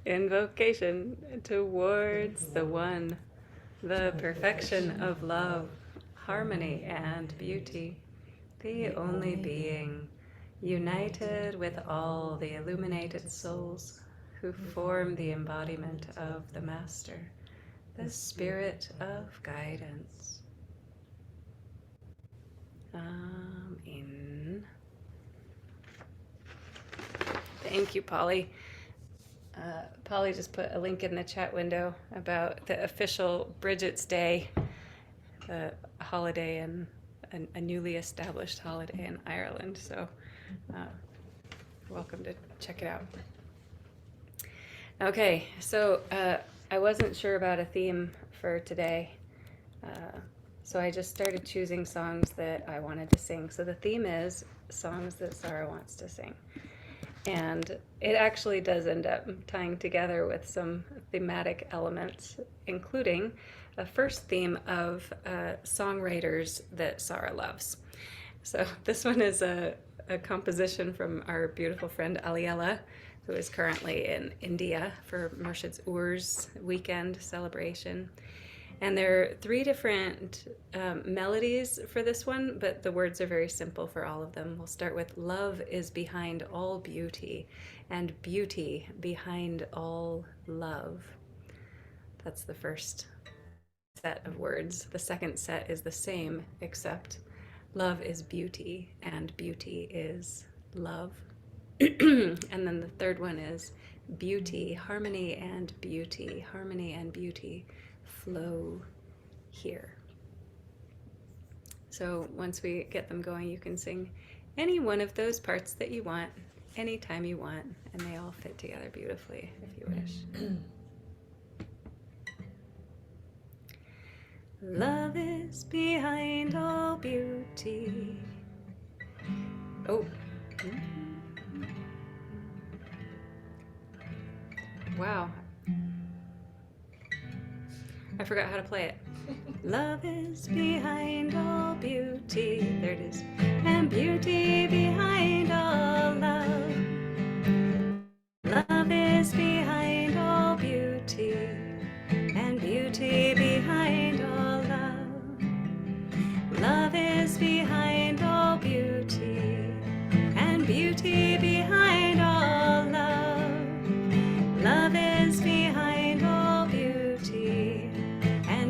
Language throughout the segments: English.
Invocation towards the one, the perfection of love, harmony and beauty, the only being, united with all the illuminated souls who form the embodiment of the Master, the spirit of guidance. Amen. Thank you, Polly. Polly just put a link in the chat window about the official Bridget's Day, a holiday and a newly established holiday in Ireland. So welcome to check it out. Okay, so I wasn't sure about a theme for today. So I just started choosing songs that I wanted to sing. So the theme is songs that Sarah wants to sing. And it actually does end up tying together with some thematic elements, including a first theme of songwriters that Sarah loves. So this one is a composition from our beautiful friend Aliella, who is currently in India for Murshid's Urs weekend celebration. And there are 3 different melodies for this one, but the words are very simple for all of them. We'll start with love is behind all beauty, and beauty behind all love. That's the first set of words. The second set is the same, except love is beauty, and beauty is love. And then the third one is beauty, harmony and beauty flow here. So once we get them going, you can sing any one of those parts that you want, anytime you want, and they all fit together beautifully if you wish. Love is behind all beauty. Oh. Wow. I forgot how to play it. Love is behind all beauty. There it is. And beauty behind all love. Love is behind all beauty. And beauty behind all love. Love is behind all beauty. And beauty behind all love. Love is behind all beauty.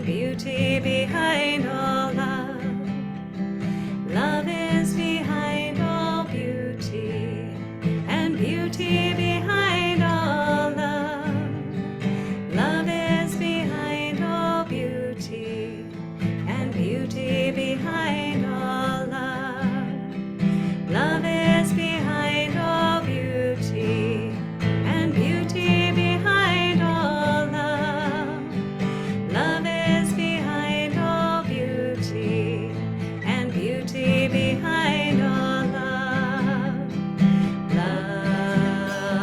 Beauty behind all love. Love is behind all beauty, and beauty behind all love. Love is behind all beauty, and beauty behind all love. Love is behind all beauty, and beauty behind all love. Love is behind all beauty, and beauty behind all love. Love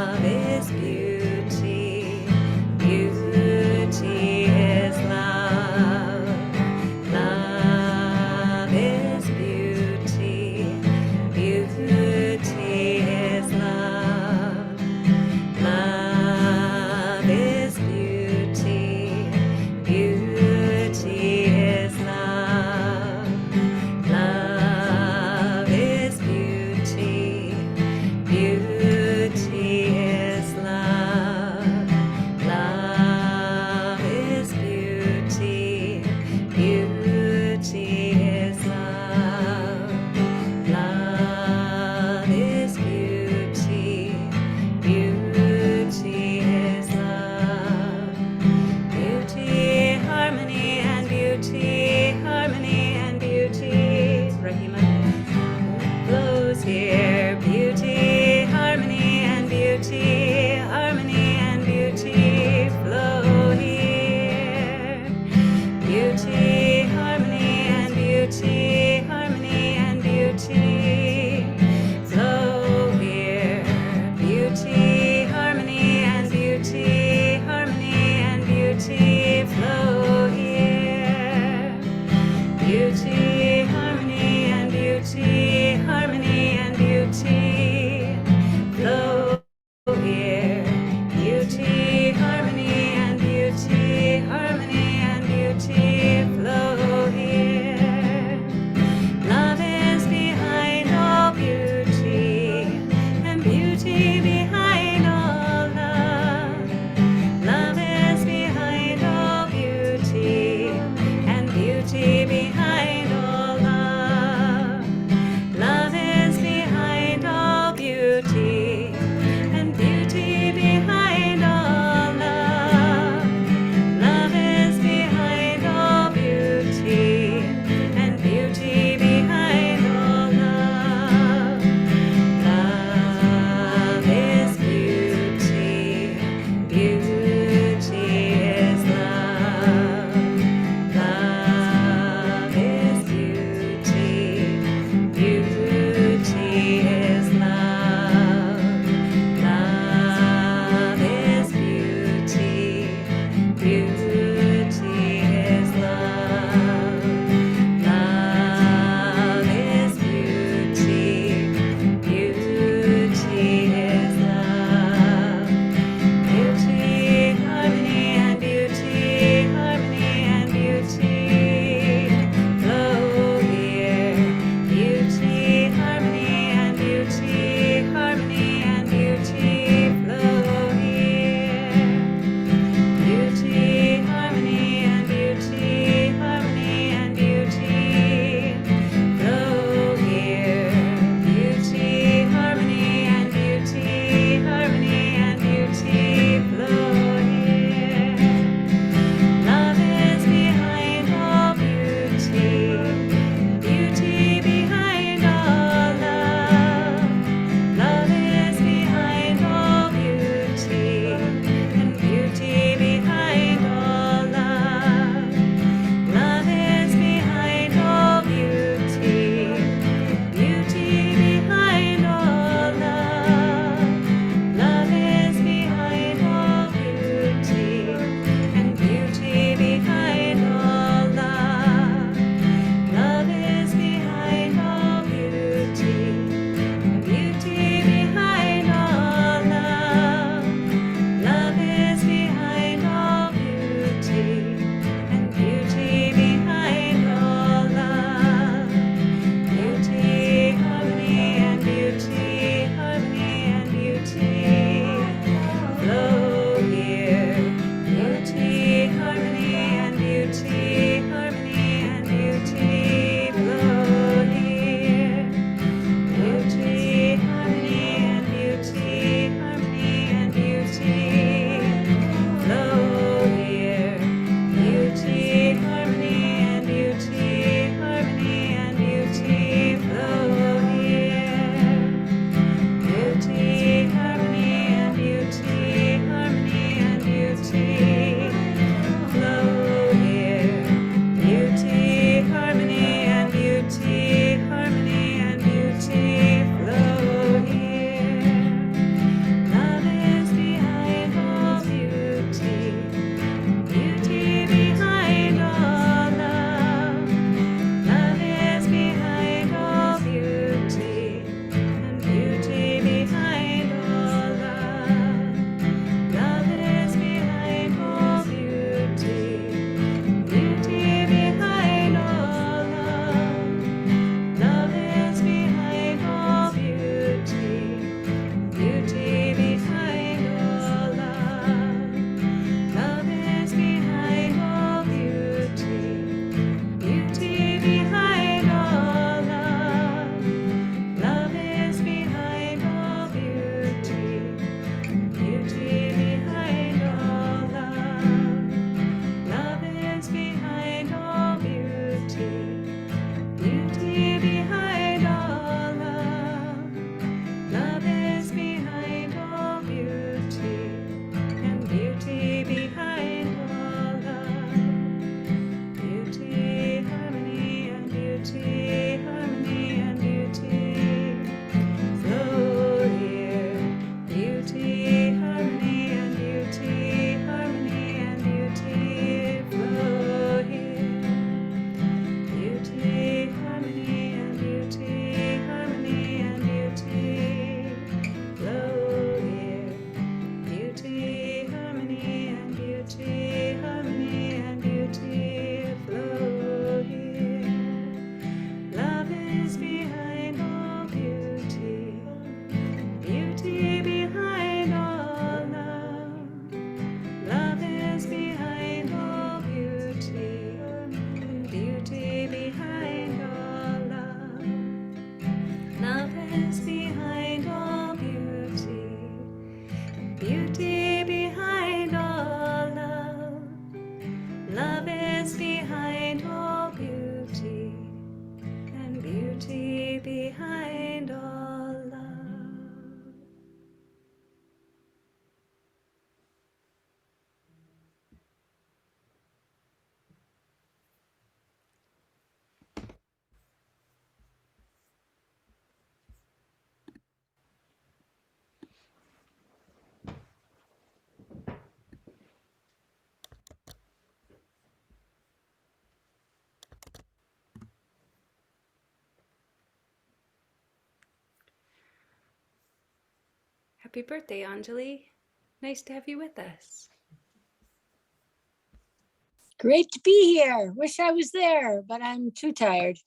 Happy birthday, Anjali. Nice to have you with us. Great to be here. Wish I was there, but I'm too tired.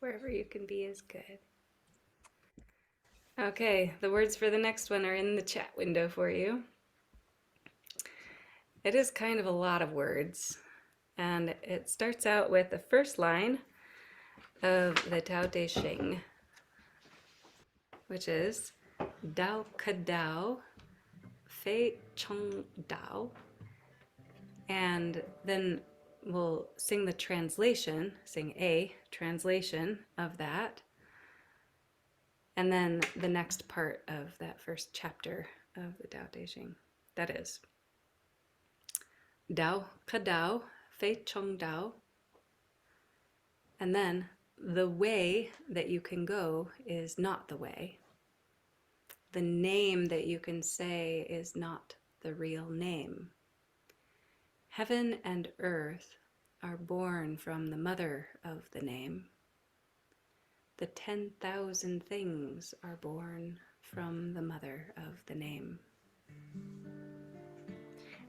Wherever you can be is good. Okay, the words for the next one are in the chat window for you. It is kind of a lot of words, and it starts out with the first line of the Tao Te Ching, which is Dao Ka Dao, Fei Chong Dao. And then we'll sing the translation, sing a translation of that. And then the next part of that first chapter of the Tao Te Ching. That is Dao Ka Dao, Fei Chong Dao. And then the way that you can go is not the way. The name that you can say is not the real name. Heaven and earth are born from the mother of the name. The 10,000 things are born from the mother of the name.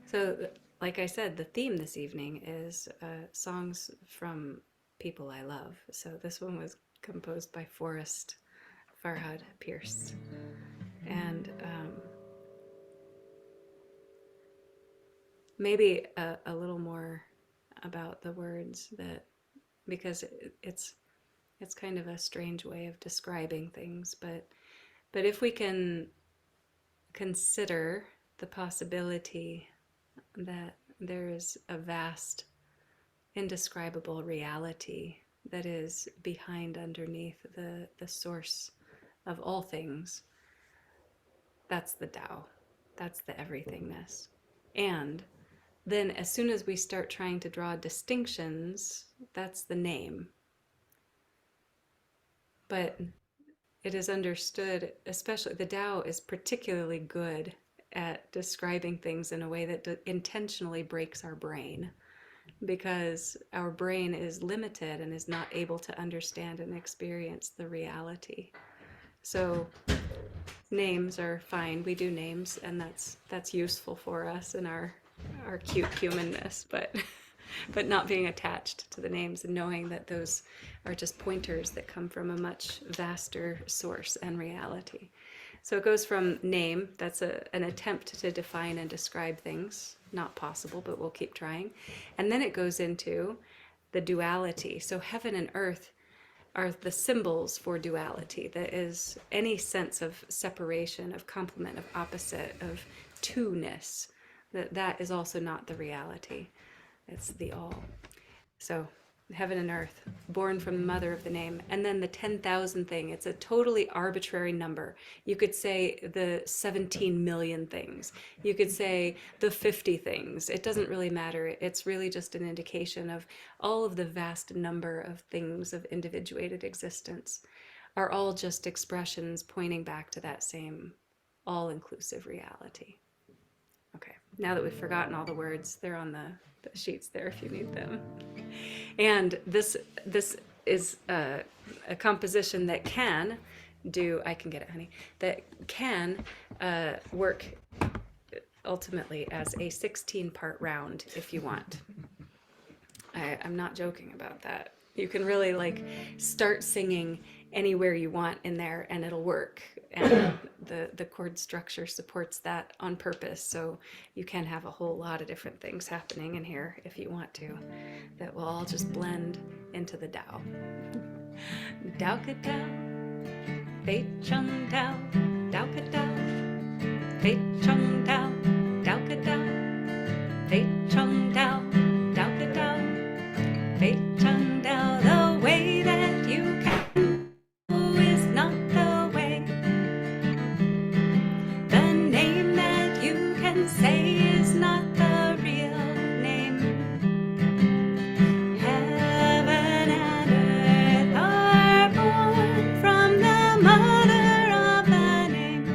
So, like I said, the theme this evening is songs from people I love. So this one was composed by Forrest Farhad Pierce. And maybe a little more about the words, that because it's kind of a strange way of describing things, but if we can consider the possibility that there is a vast, indescribable reality that is behind, underneath the source of all things, that's the Tao. That's the everythingness. And then as soon as we start trying to draw distinctions, that's the name. But it is understood, especially the Tao is particularly good at describing things in a way that intentionally breaks our brain, because our brain is limited and is not able to understand and experience the reality. So names are fine. We do names, and that's useful for us in our cute humanness, but not being attached to the names and knowing that those are just pointers that come from a much vaster source and reality. So it goes from name, that's an attempt to define and describe things, not possible, but we'll keep trying. And then it goes into the duality. So heaven and earth are the symbols for duality. That is any sense of separation, of complement, of opposite, of two-ness. That is also not the reality. It's the all. So heaven and earth, born from the mother of the name. And then the 10,000 thing, it's a totally arbitrary number. You could say the 17 million things. You could say the 50 things. It doesn't really matter. It's really just an indication of all of the vast number of things of individuated existence are all just expressions pointing back to that same all-inclusive reality. Okay, now that we've forgotten all the words, they're on the sheets there if you need them. And this is a composition that can do, I can get it, honey, that can work ultimately as a 16-part round if you want. I'm not joking about that. You can really like start singing anywhere you want in there and it'll work. And the chord structure supports that on purpose. So you can have a whole lot of different things happening in here if you want to, that will all just blend into the Tao. Tao ka Tao, Fei Chong Tao, Tao ka Tao, Fei Chong Tao, Tao ka Tao, Fei Chong Tao, Tao ka Tao, Fei Chong Tao. The way that you can go is not the way. The name that you can say is not the real name. Heaven and earth are born from the mother of the name.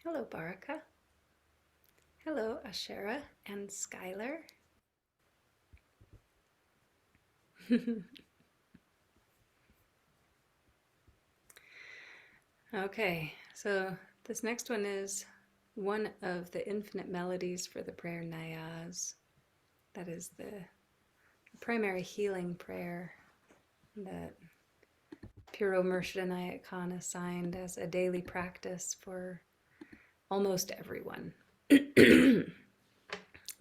Hello, Baraka. Hello, Ashera and Skylar. Okay, so this next one is one of the infinite melodies for the prayer Nayaz. That is the primary healing prayer that Puro Murshid Inayat Khan assigned as a daily practice for almost everyone. There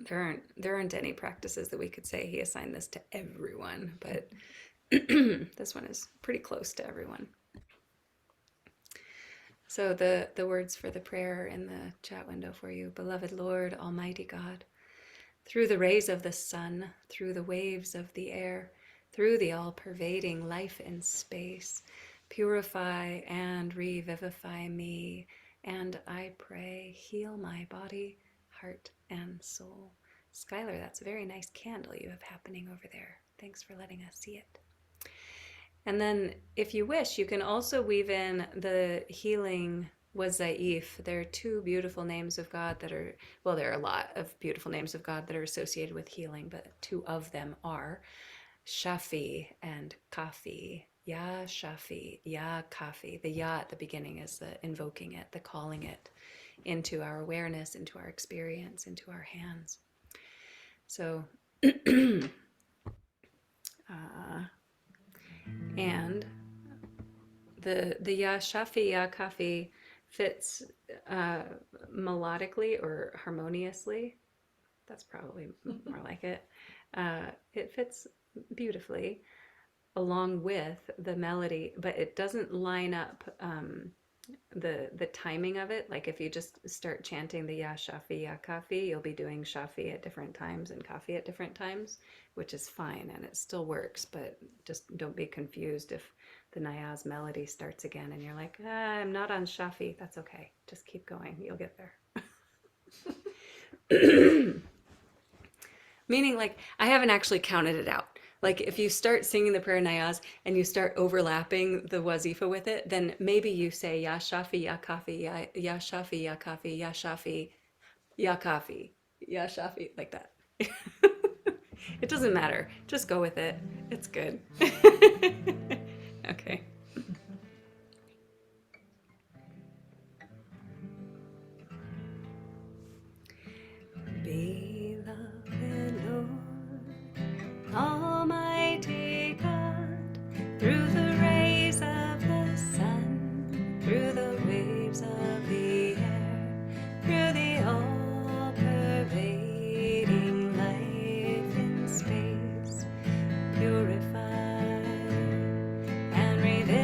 aren't any practices that we could say he assigned this to everyone, but this one is pretty close to everyone. So the words for the prayer in the chat window for you. Beloved Lord, Almighty God, through the rays of the sun, through the waves of the air, through the all-pervading life in space, purify and revivify me, and I pray, heal my body, heart, and soul. Skylar, that's a very nice candle you have happening over there. Thanks for letting us see it. And then, if you wish, you can also weave in the healing Wazaif. There are two beautiful names of God that are, well, there are a lot of beautiful names of God that are associated with healing, but two of them are Shafi and Kafi. Ya Shafi, Ya Kafi. The Ya at the beginning is the invoking it, the calling it into our awareness, into our experience, into our hands. So, and the Ya Shafi, Ya Kafi fits melodically or harmoniously. That's probably more like it. It fits beautifully along with the melody, but it doesn't line up the timing of it. Like if you just start chanting the Ya Shafi, Ya Kafi, you'll be doing Shafi at different times and Kafi at different times, which is fine and it still works, but just don't be confused if the Nayaz melody starts again and you're like, I'm not on Shafi. That's okay. Just keep going. You'll get there. Meaning, like, I haven't actually counted it out. Like, if you start singing the prayer Nayaz and you start overlapping the wazifa with it, then maybe you say Ya Shafi, Ya Kafi, Ya Shafi, Ya Kafi, Ya Shafi, Ya Kafi, Ya Shafi, like that. It doesn't matter. Just go with it. It's good. Okay. Beloved Lord, Almighty God, through the rays of the sun, through the waves of the air, through the all-pervading life in space, purify and revive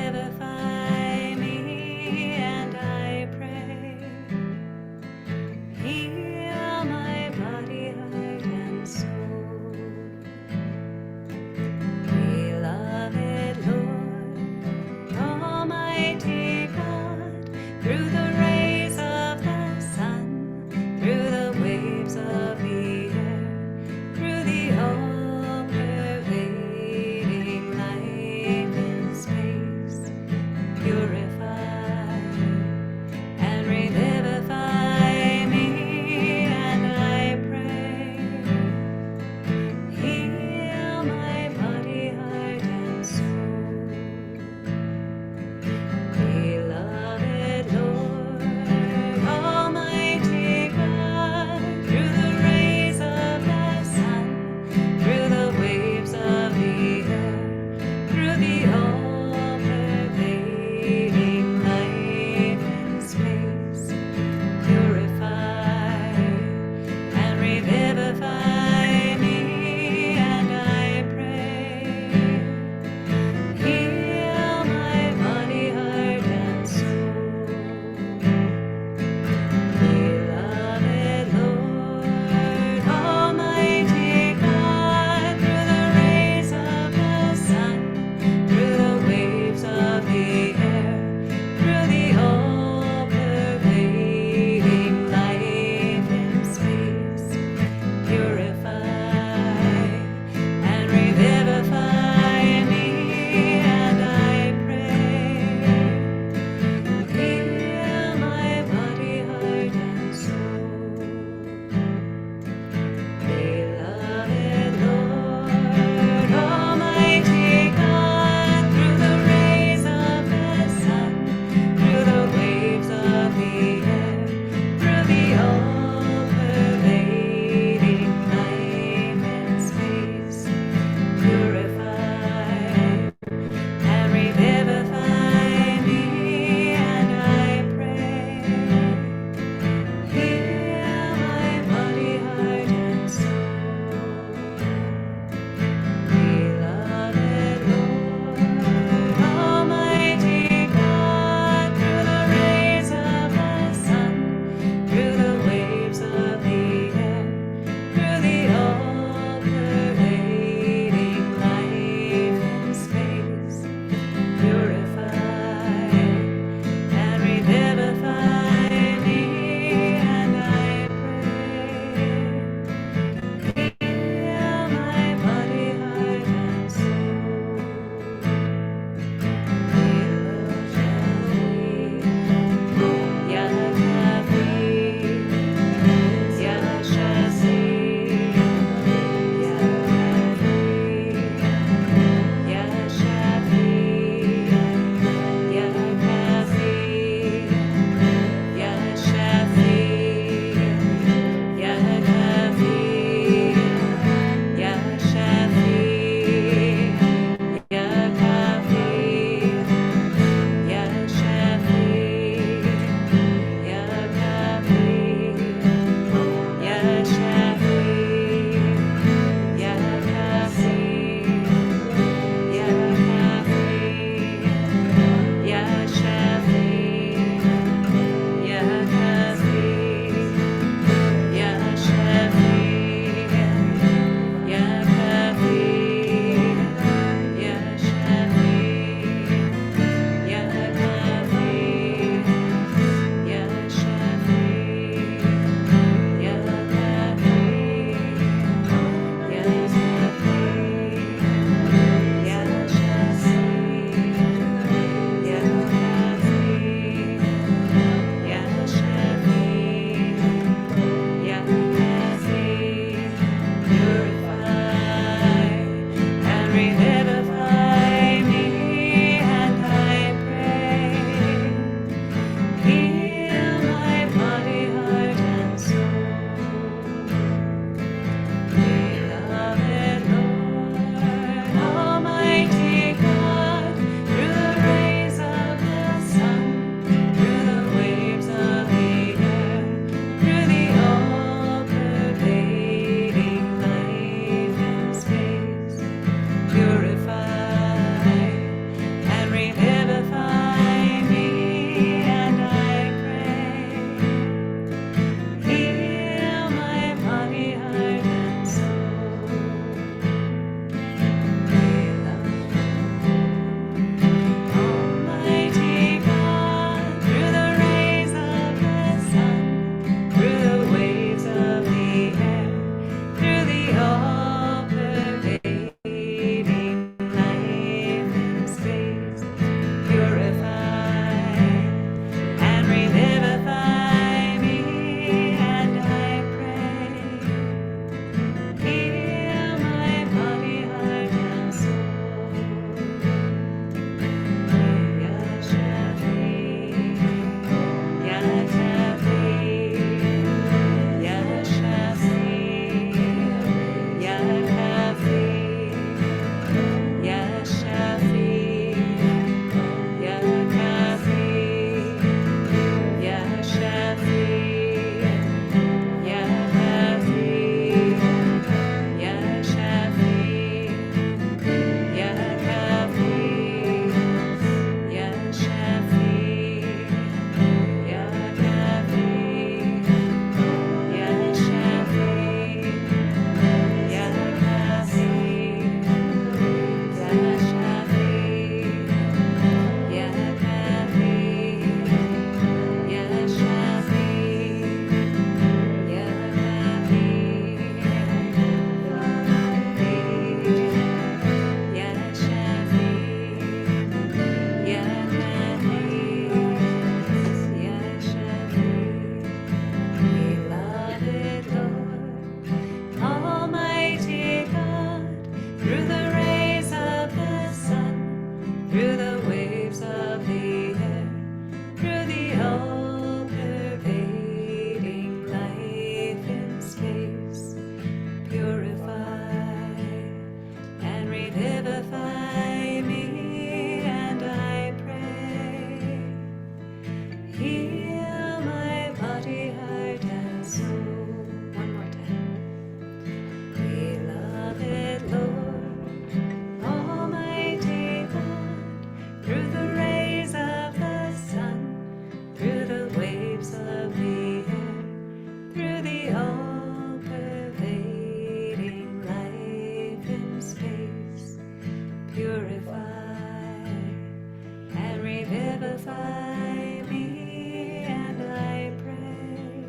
Revivify me, and I pray.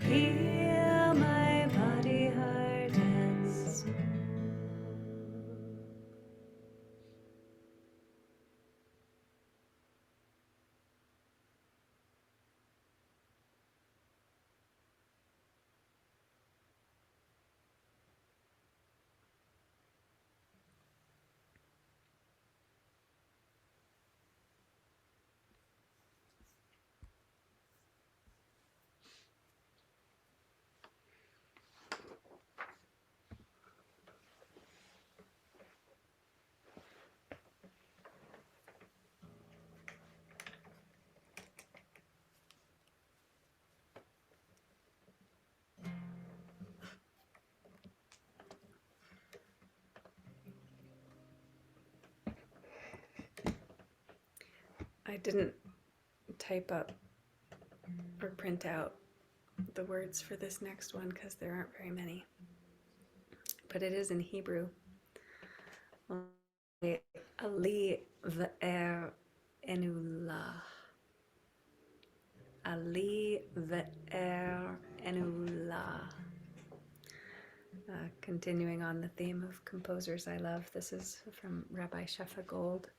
Heal my body, heart, and soul. I didn't type up or print out the words for this next one because there aren't very many. But it is in Hebrew. Ali ve'er enula. Ali ve'er enula. Continuing on the theme of composers I love, this is from Rabbi Shefa Gold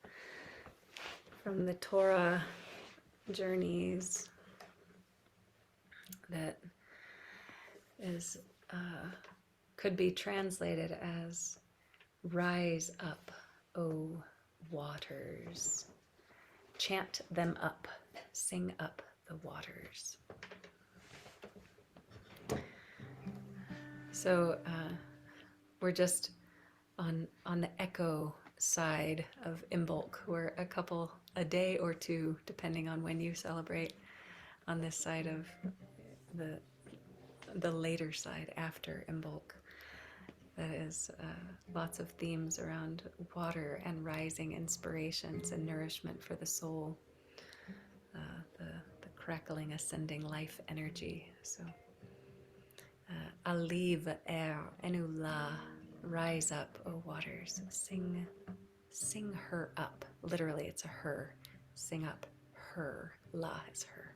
from the Torah Journeys, that is could be translated as "Rise up, O waters, chant them up, sing up the waters." So we're just on the echo side of Imbolc. We're a day or two, depending on when you celebrate, on this side of the later side after Imbolc. That is lots of themes around water and rising inspirations and nourishment for the soul, the crackling, ascending life energy. So, Ali ve'er enula, rise up, O waters, sing her up. Literally, it's a her. Sing up her. La is her.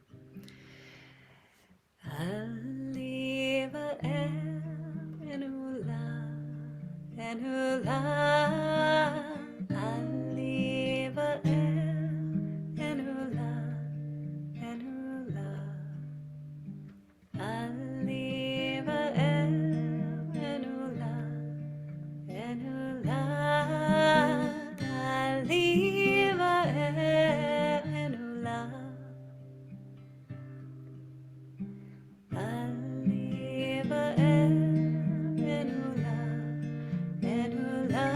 Ali ve'er enula, enula. Ali ve'er enula, enula. Ali ve'er enula, enula. Ali ve'er enula. Ali ve'er enula, enula.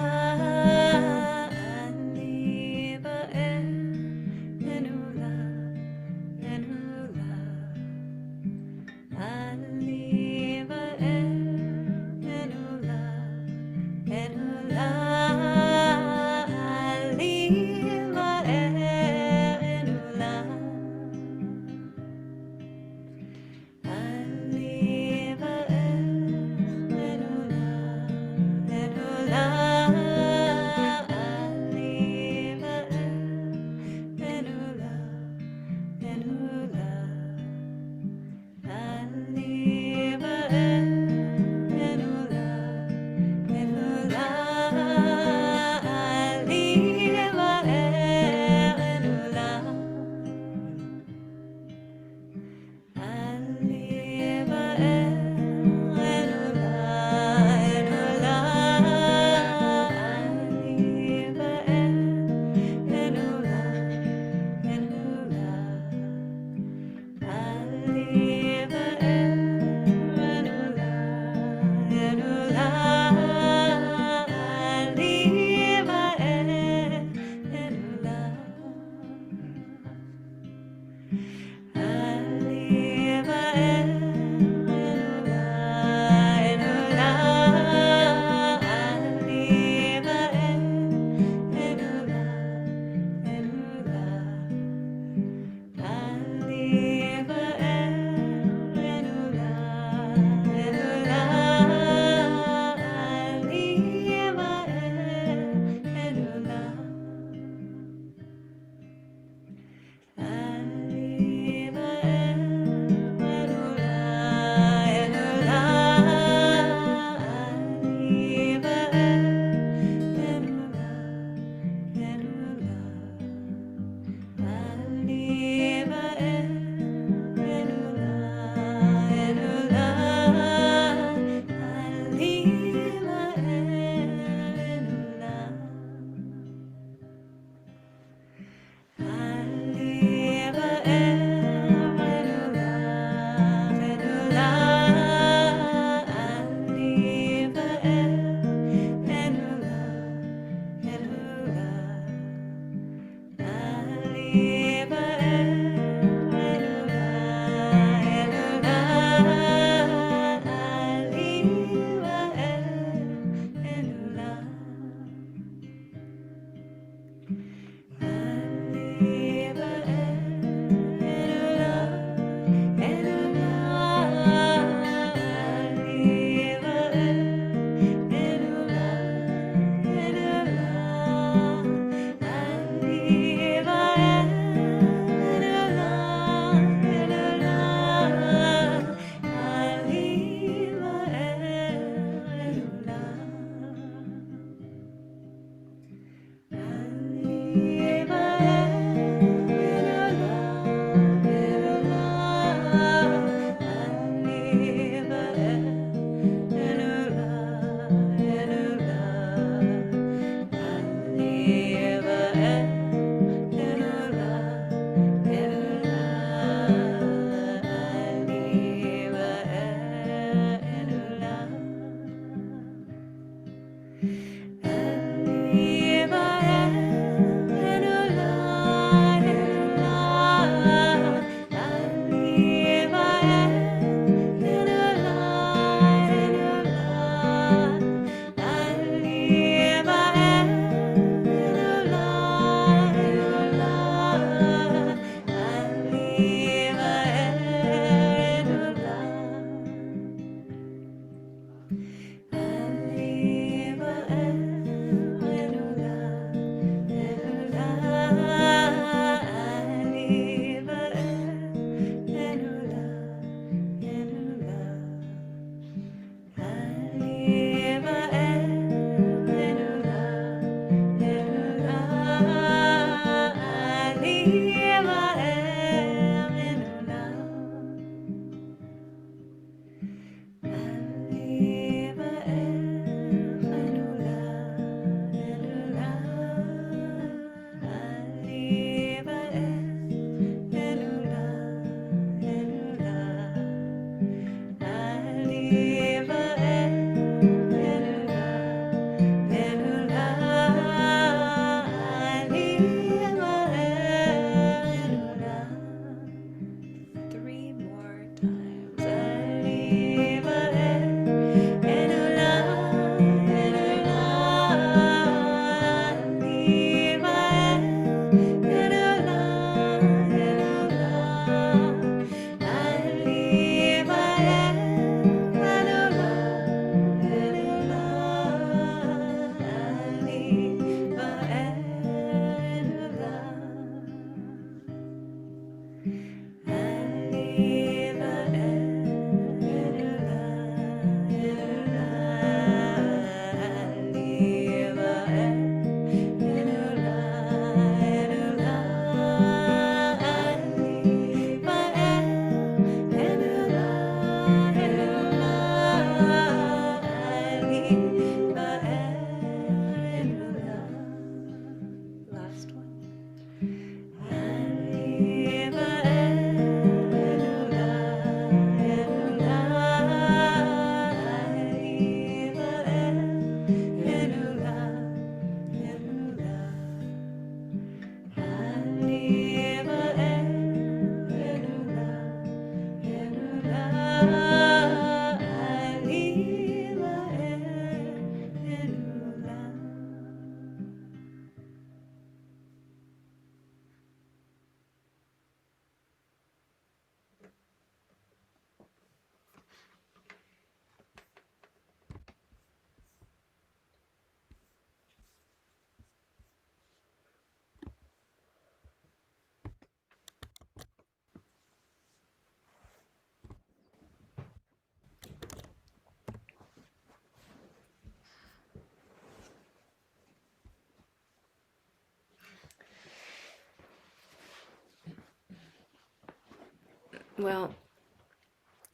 Well,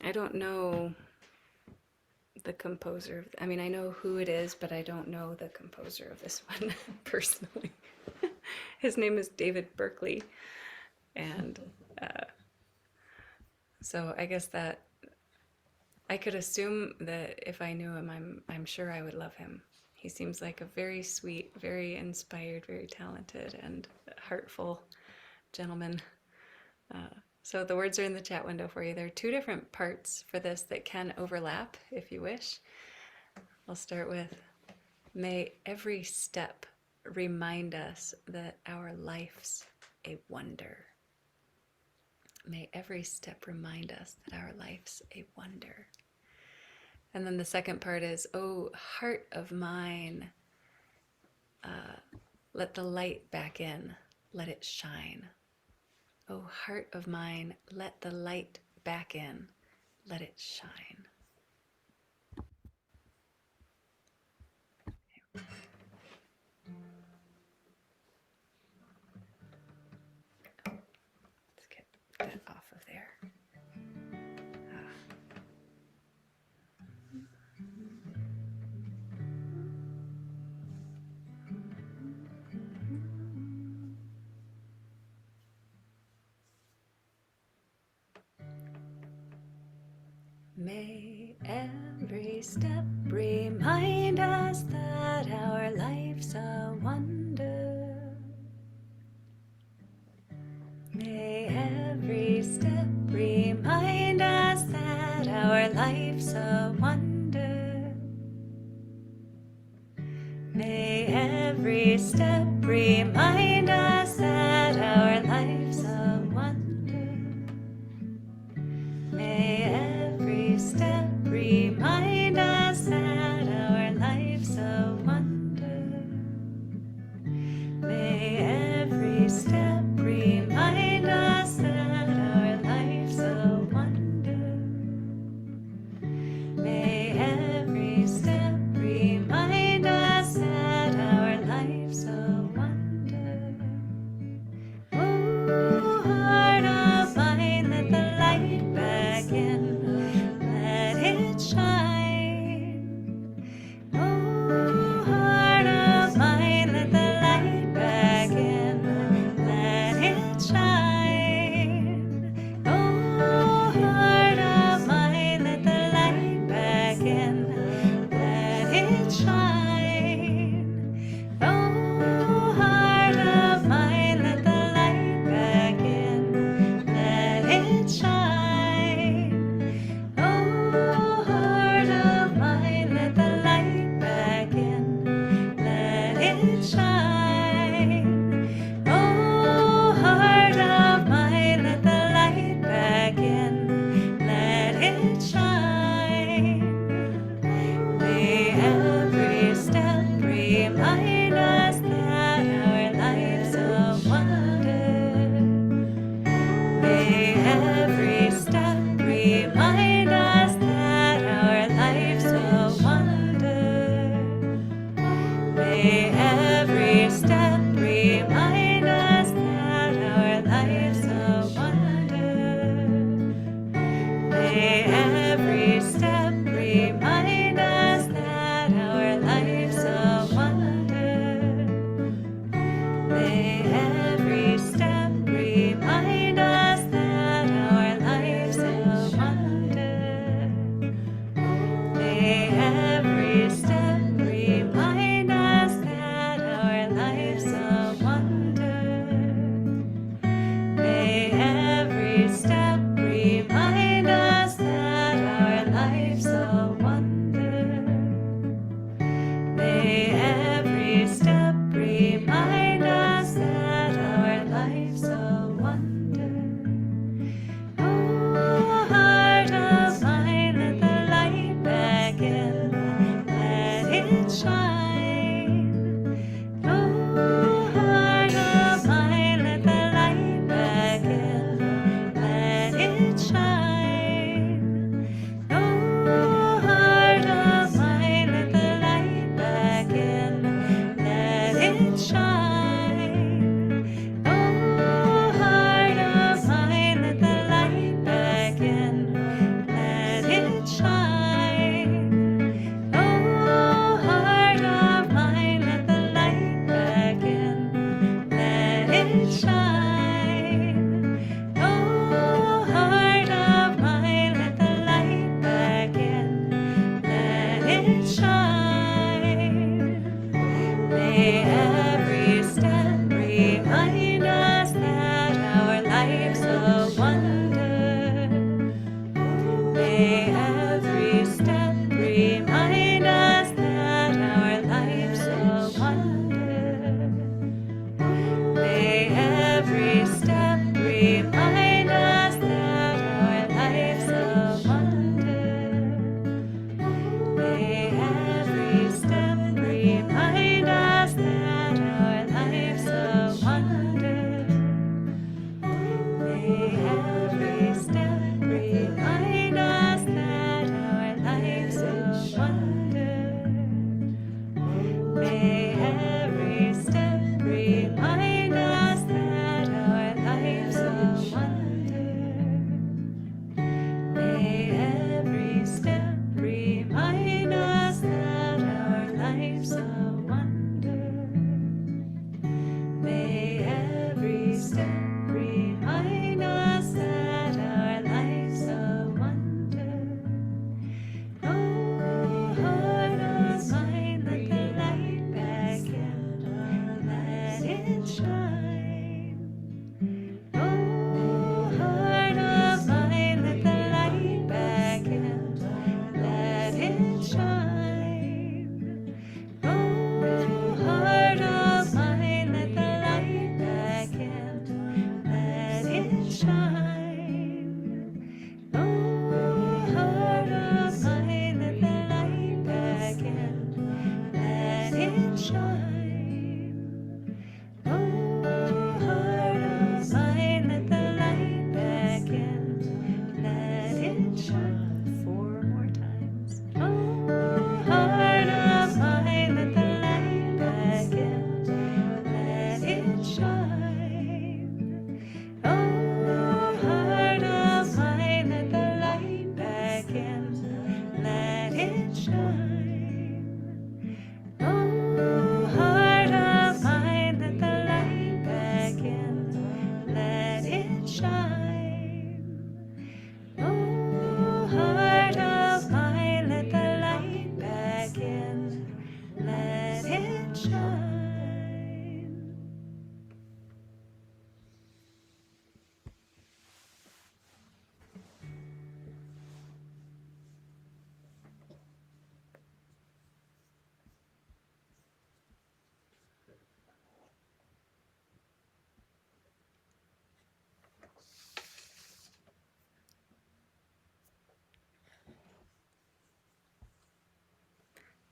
I don't know the composer. I mean, I know who it is, but I don't know the composer of this one personally. His name is David Berkeley, and uh, so I guess that I could assume that if I knew him, I'm sure I would love him. He seems like a very sweet, very inspired, very talented, and heartful gentleman. So the words are in the chat window for you. There are two different parts for this that can overlap if you wish. I'll start with, may every step remind us that our life's a wonder. May every step remind us that our life's a wonder. And then the second part is, oh, heart of mine, let the light back in, let it shine. Oh, heart of mine, let the light back in, let it shine. Let's get that off of there. May every step remind us that our life's a wonder. May every step remind us that our life's a wonder. May every step remind us that our life's a wonder. May every step remind us that our life's a wonder. May every step remind us that our life's a wonder. May every step remind us that our life's a wonder. Oh, heart of mine, let the light back in, let it shine. Oh, heart of mine, let the light back in, let it shine. Oh, heart of mine, let the light back in, let it shine. Oh, heart of mine, let the light back in, shine. Oh, heart of mine, let the light back in. Let it shine. Oh, heart of mine, let the light back in. Let it shine. 4 more times. Oh, heart of mine, let the light back in. Let it shine. Oh, heart of mine, let the light back in. Let it shine. Oh, heart of mine, let the light back in. Let it shine. Oh, heart of mine, let the light back in. Let it shine.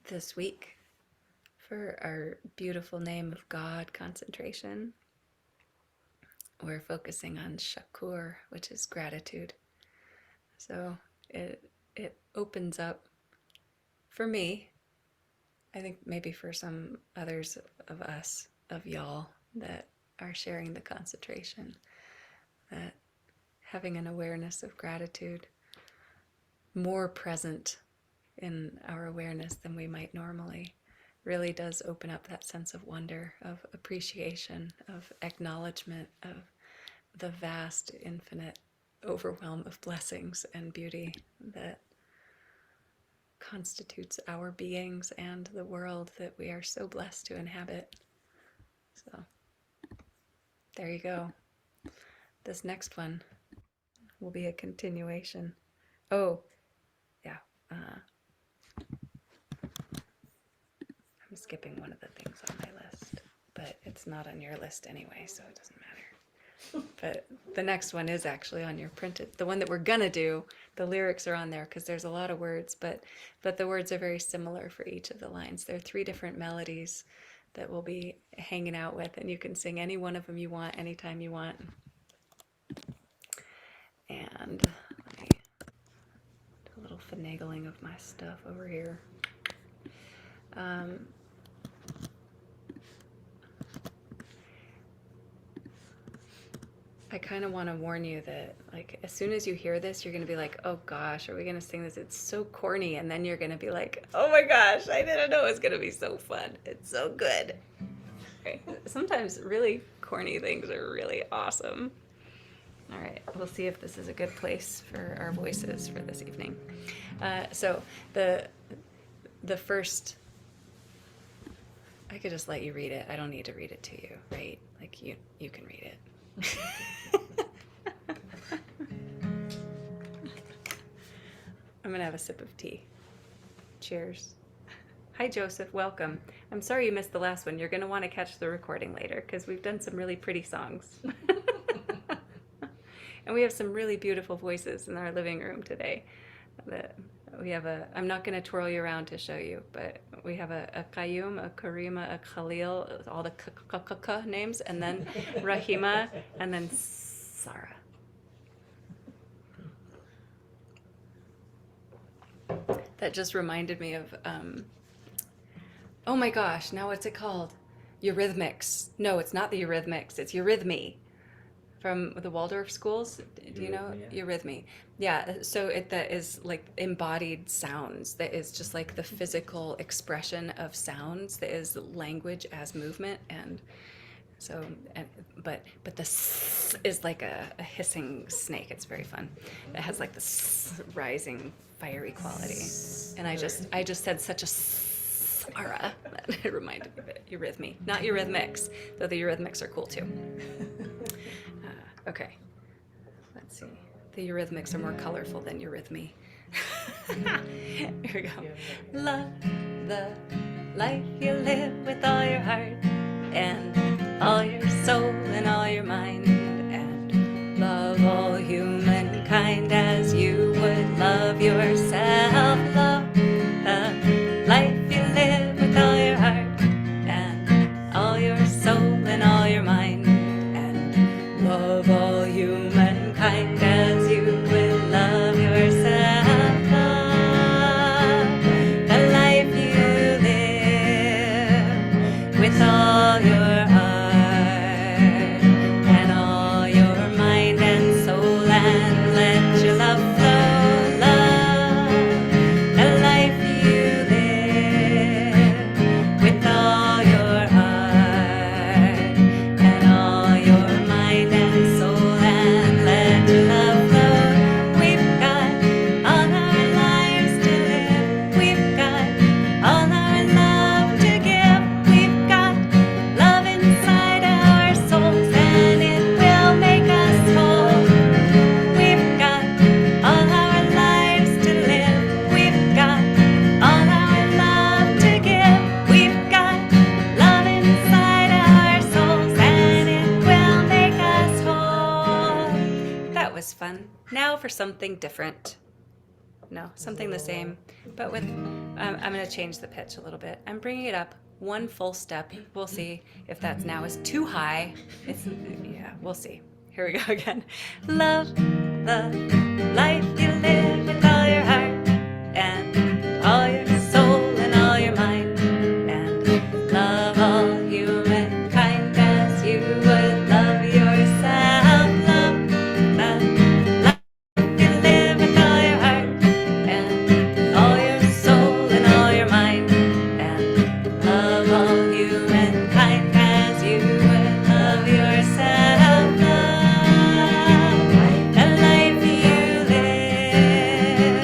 This week, for our beautiful name of God concentration, we're focusing on shakur, which is gratitude. So it opens up, for me, I think maybe for some others of us, of y'all that are sharing the concentration, that having an awareness of gratitude more present in our awareness than we might normally really does open up that sense of wonder, of appreciation, of acknowledgement of the vast, infinite overwhelm of blessings and beauty that constitutes our beings and the world that we are so blessed to inhabit. So there you go. This next one will be a continuation. Oh, yeah. I'm skipping one of the things on my list, but it's not on your list anyway, so it doesn't matter. But the next one is actually on your printed. The one that we're gonna do, the lyrics are on there because there's a lot of words, but the words are very similar for each of the lines. There are 3 different melodies that we'll be hanging out with, and you can sing any one of them you want, anytime you want. And let me do a little finagling of my stuff over here. I kind of want to warn you that, like, as soon as you hear this, you're going to be like, oh gosh, are we going to sing this? It's so corny. And then you're going to be like, oh my gosh, I didn't know it was going to be so fun. It's so good. Right. Sometimes really corny things are really awesome. All right, we'll see if this is a good place for our voices for this evening. So the first, I could just let you read it. I don't need to read it to you, right? Like you can read it. I'm gonna have a sip of tea. Cheers. Hi Joseph, welcome. I'm sorry you missed the last one. You're gonna want to catch the recording later because we've done some really pretty songs. And we have some really beautiful voices in our living room today. We have I'm not going to twirl you around to show you, but we have a Qayyum, a Karima, a Khalil, all the names, and then Rahima, and then Sarah. That just reminded me of, oh my gosh, now what's it called? Eurythmics. No, it's not the Eurythmics, it's Eurythmy. From the Waldorf schools, do you know? Eurythmy. Yeah, so that is like embodied sounds. That is just like the physical expression of sounds. That is language as movement, and so, but the s is like a hissing snake. It's very fun. It has like this rising fiery quality, and I just said such a Sarah that it reminded me of it. Eurythmy, not Eurythmics, though the Eurythmics are cool too. Okay, let's see. The Eurythmics are more colorful than Eurythmy. Here we go. Love the life you live with all your heart and all your soul and all your mind, and love humankind as you would love yourself. Love the life you live with all your heart and all your soul and all your mind. And love all humankind as you would love yourself. Love the life you live with all your heart and all your mind and soul, and let your love flow. Love the life you live with all your heart and all your mind and soul, and let your love flow. We've got all our lives to live. We've got all our love to give. We've got love inside our souls, and it will make us whole. We've got all our lives to live. We've got all our love to give. We've got love inside our souls, and it will make us whole. That was fun. Now for something different. No, something the same, but with, I'm going to change the pitch a little bit. I'm bringing it up one full step. We'll see if that's now is too high. Yeah, we'll see. Here we go again. Love the life you live with all your heart and all your soul and all your mind, and love all humankind as you would love yourself. Love the life you live with all your heart and all your soul and all your mind, and love all humankind as you would love yourself. Love the life you live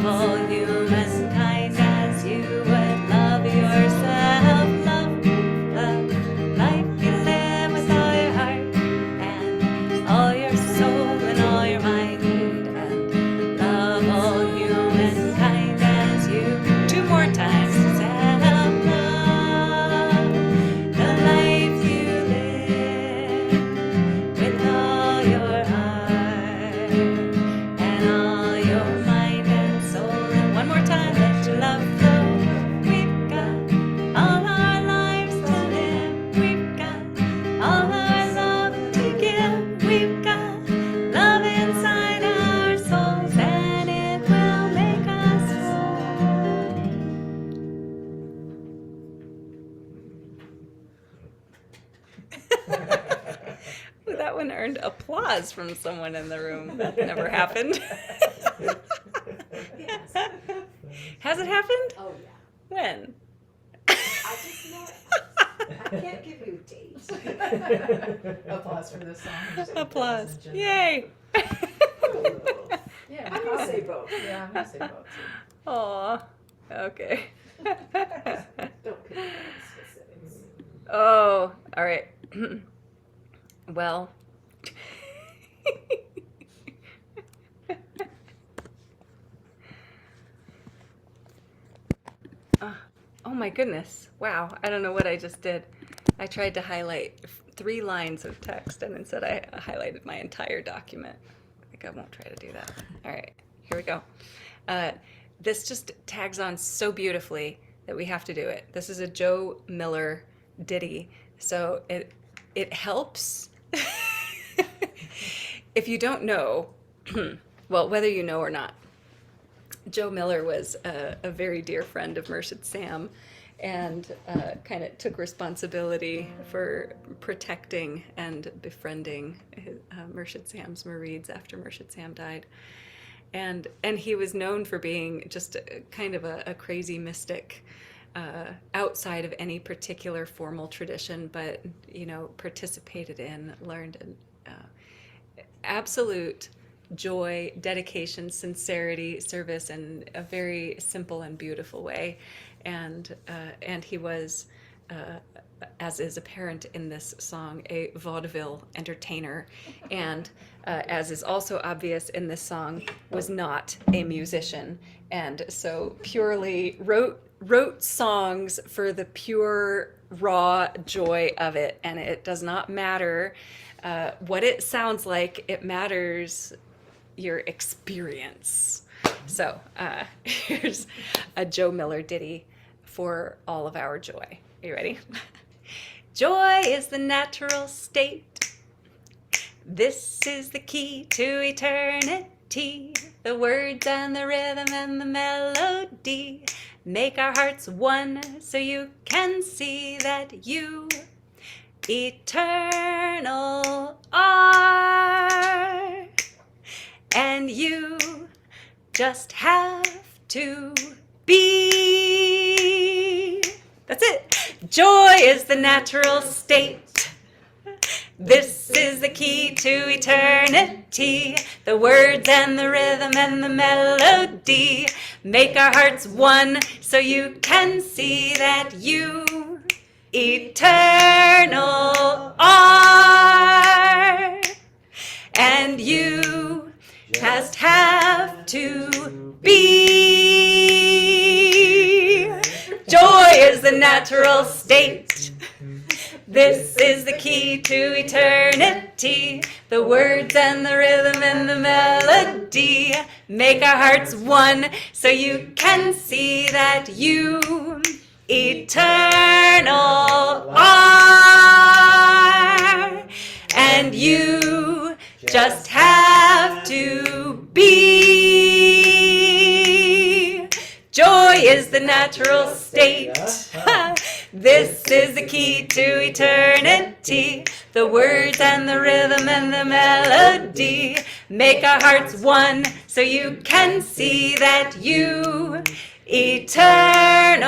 Love all humankind as you would love yourself. Love life you live with all your heart and all your soul and all your mind. And love all humankind as you. Two more times. Self-love the life you live with all your heart and all your mind and soul. And one more time, let your love flow. We've got all our lives to live. We've got all our love to give. We've got love inside our souls, and it will make us whole. That one earned applause from someone in the room. That never happened. Has it happened? Oh, yeah. When? I just know it. I can't give you a date. Applause for this song. or just Applause. in general? Yay! Yeah, I'm gonna say both. Yeah, I'm gonna say both too. Aw. Okay. Don't pick any specifics. Oh, all right. Well. Oh my goodness. Wow. I don't know what I just did. I tried to highlight 3 lines of text and instead I highlighted my entire document. I think I won't try to do that. All right, here we go. This just tags on so beautifully that we have to do it. This is a Joe Miller ditty, so it helps. If you don't know, well, whether you know or not, Joe Miller was a very dear friend of Mershid Sam and kind of took responsibility for protecting and befriending Mershid Sam's Marids after Mershid Sam died. And he was known for being just kind of a crazy mystic outside of any particular formal tradition, but, you know, participated in, learned, and absolute joy, dedication, sincerity, service in a very simple and beautiful way. And he was, as is apparent in this song, a vaudeville entertainer, and as is also obvious in this song, was not a musician, and so purely wrote songs for the pure raw joy of it. And it does not matter what it sounds like, it matters your experience. So here's a Joe Miller ditty for all of our joy. Are you ready? Joy is the natural state. This is the key to eternity. The words and the rhythm and the melody make our hearts one, so you can see that you eternal are. And you just have to be. That's it. Joy is the natural state. This is the key to eternity. The words and the rhythm and the melody make our hearts one, so you can see that you eternal are. And you just have to be. Joy is the natural state. This is the key to eternity. The words and the rhythm and the melody make our hearts one, so you can see that you eternal are. And you just have to be. Joy is the natural state. This is the key to eternity. The words and the rhythm and the melody make our hearts one, so you can see that you eternal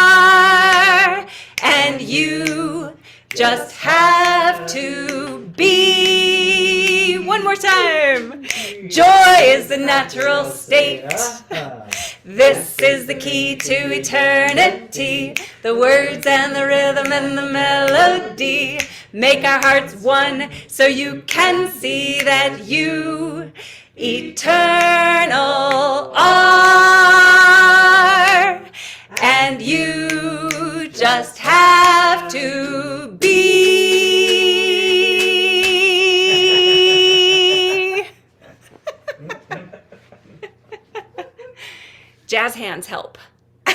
are. And you just have to be. One more time. Joy is the natural state. This is the key to eternity. The words and the rhythm and the melody make our hearts one, so you can see that you eternal are, and you just have to be. Jazz hands help. I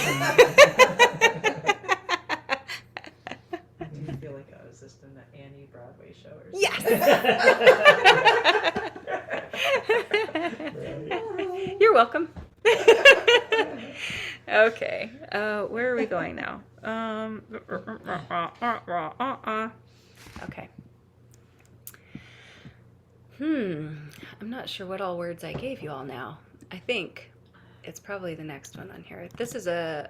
feel like I was just in the Annie Broadway show or something. Yes. You're welcome. Okay. Where are we going now? Okay. I'm not sure what all words I gave you all now. I think it's probably the next one on here. This is a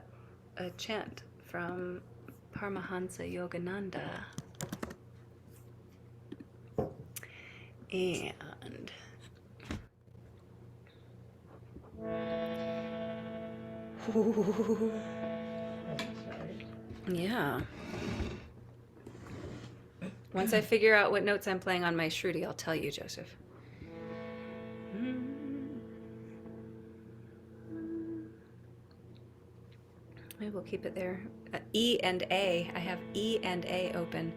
chant from Paramahansa Yogananda. And yeah. Once I figure out what notes I'm playing on my shruti, I'll tell you, Joseph. Maybe we'll keep it there. E and A. I have E and A open.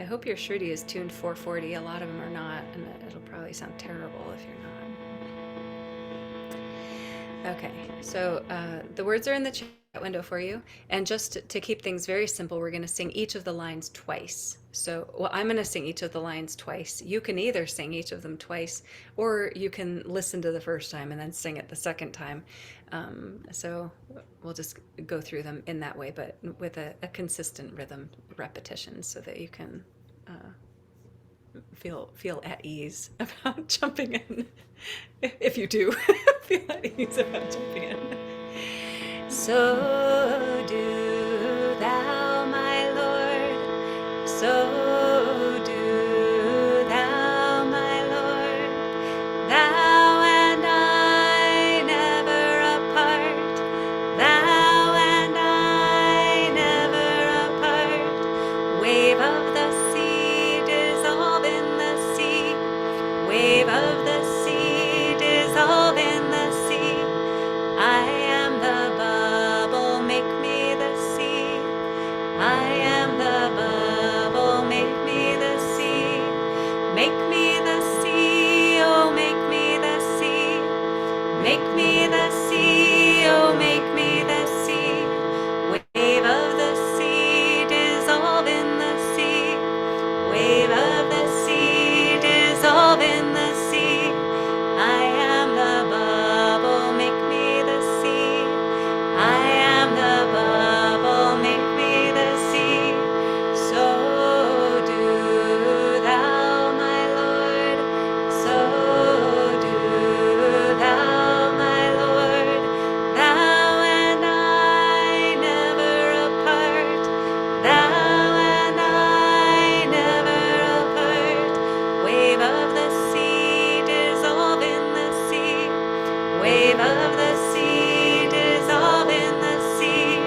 I hope your shruti is tuned 440. A lot of them are not, and it'll probably sound terrible if you're not. Okay, so the words are in the chat window for you. And just to keep things very simple, we're going to sing each of the lines twice. So, well, I'm going to sing each of the lines twice. You can either sing each of them twice, or you can listen to the first time and then sing it the second time. So we'll just go through them in that way, but with a consistent rhythm repetition so that you can feel at ease about jumping in. If you do feel at ease about jumping in. So do thou, my Lord, so do thou, my Lord, thou and I never apart, thou and I never apart, wave of the sea, dissolve in the sea, wave of the sea, dissolve in the sea, I am the bubble, make me the sea, I am the bubble, make me the sea, make me the sea, oh make me the sea, make me the sea, oh make me the sea, wave of the sea, dissolve in the sea, wave of the sea, dissolve in the sea, I am the bubble, make me the sea, I am the bubble, make me the sea, so do thou, my Lord, so do thou, my Lord, thou and I never apart, thou and I never apart, wave of the sea, dissolve in the sea, wave of the sea, dissolve in the sea,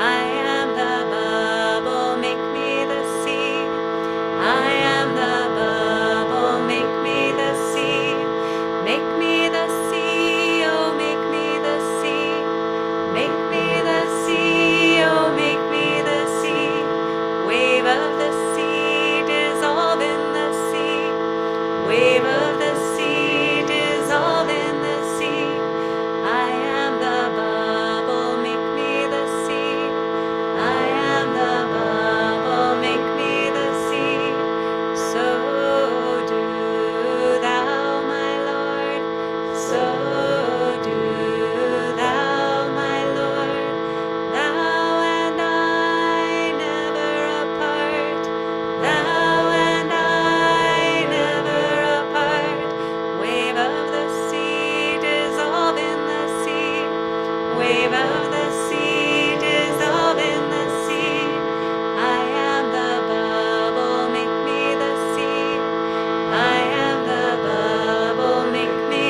I am the bubble, make me the sea, I am the bubble, make me the sea, make me the sea, oh make me the sea, make me the sea, oh make me the sea, wave of the sea, dissolve in the sea, wave of the sea, dissolve in the sea, I am the bubble, make me the sea, I am the bubble, make me the sea, so do thou, my Lord, so do thou, my Lord, thou and I never apart, thou and I never apart, wave of the sea, dissolve in the sea, wave of the sea, dissolve in the sea, I am the bubble, make me the sea, I am the bubble, make me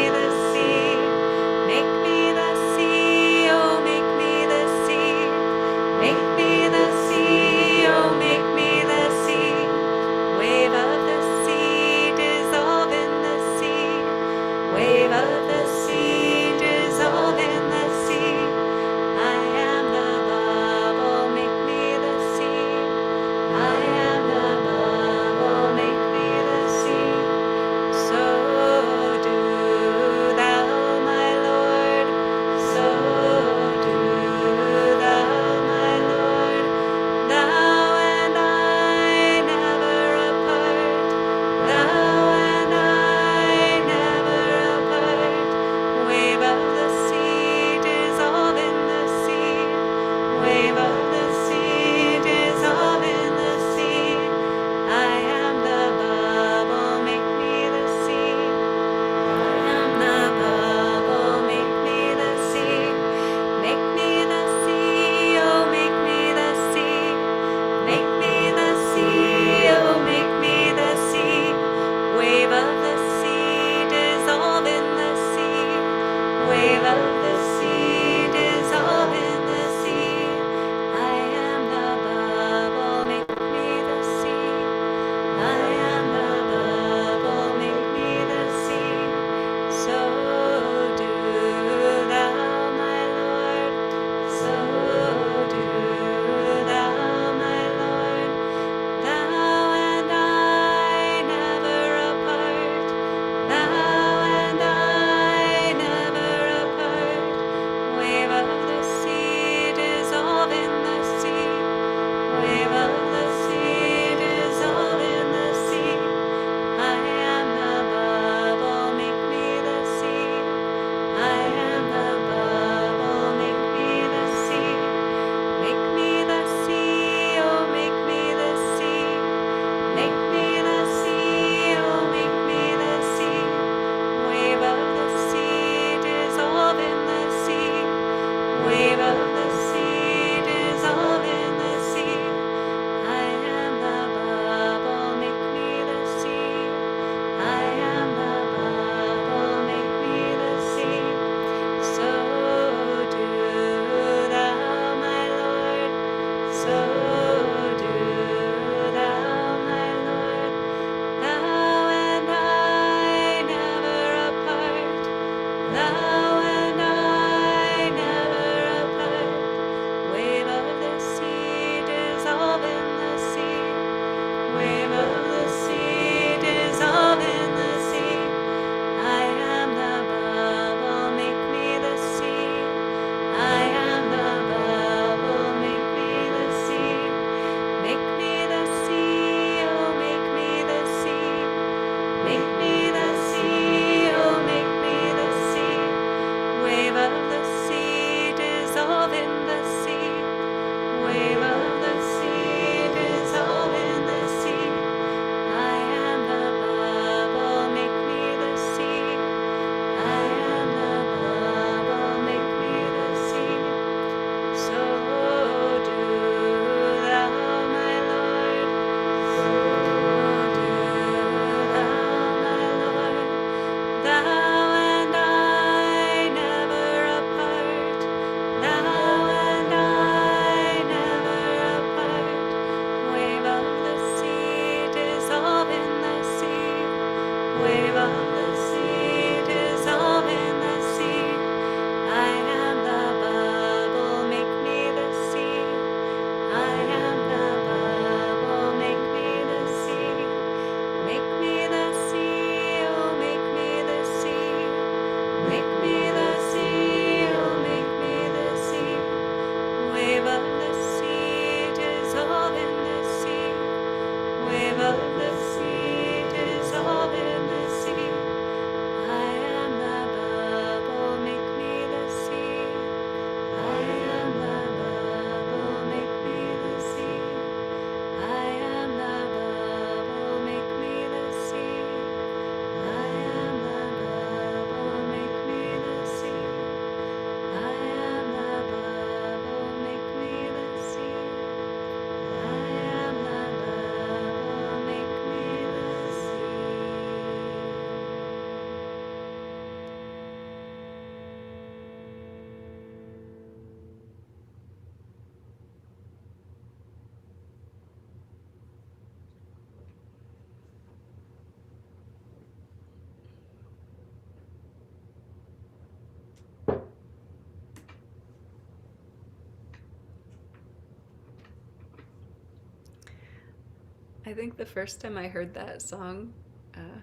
I think the first time I heard that song, uh,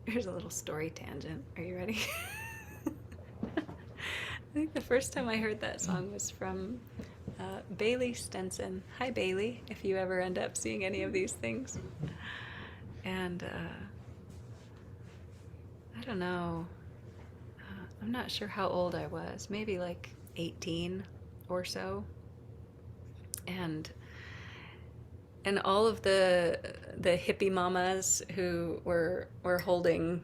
here's a little story tangent. Are you ready? I think the first time I heard that song was from Bailey Stenson. Hi, Bailey, if you ever end up seeing any of these things. And I don't know. I'm not sure how old I was. Maybe like 18 or so. And all of the hippie mamas who were holding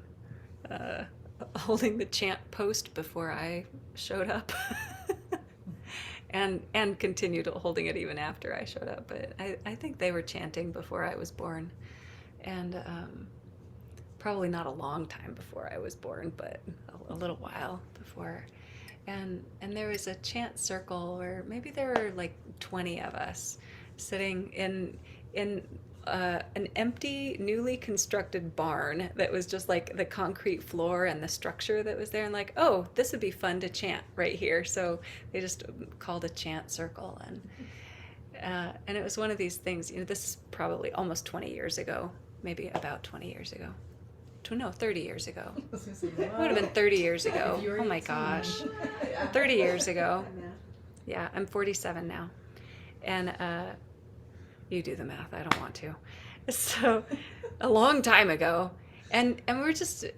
holding the chant post before I showed up, and continued holding it even after I showed up. But I think they were chanting before I was born, and probably not a long time before I was born, but a little while before. And there was a chant circle where maybe there were like 20 of us sitting in an empty, newly constructed barn that was just like the concrete floor and the structure that was there, and like, oh, this would be fun to chant right here. So they just called a chant circle, and it was one of these things. This is probably almost 20 years ago, maybe about 20 years ago. No, 30 years ago. It would have been 30 years ago. Oh my gosh. 30 years ago. Yeah, I'm 47 now. And you do the math, I don't want to. So a long time ago. And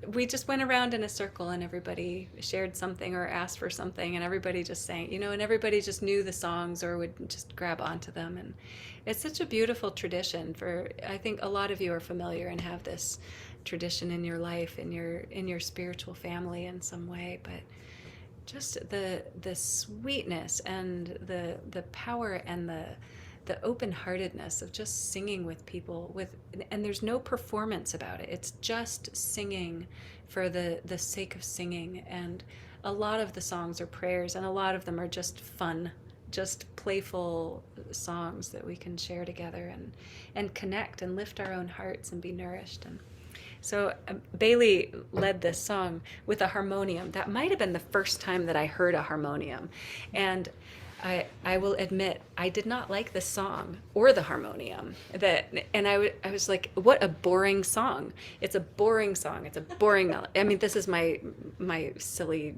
we just went around in a circle, and everybody shared something or asked for something, and everybody just sang, and everybody just knew the songs or would just grab onto them. And it's such a beautiful tradition. I think a lot of you are familiar and have this tradition in your life, in your spiritual family in some way, but just the sweetness and the power and the open-heartedness of just singing with people, and there's no performance about it. It's just singing for the sake of singing. And a lot of the songs are prayers, and a lot of them are just fun, just playful songs that we can share together and connect and lift our own hearts and be nourished. And so Bailey led this song with a harmonium. That might have been the first time that I heard a harmonium. And I will admit, I did not like the song or the harmonium. And I was like, what a boring song. It's a boring song. It's a boring melody. I mean, this is my silly,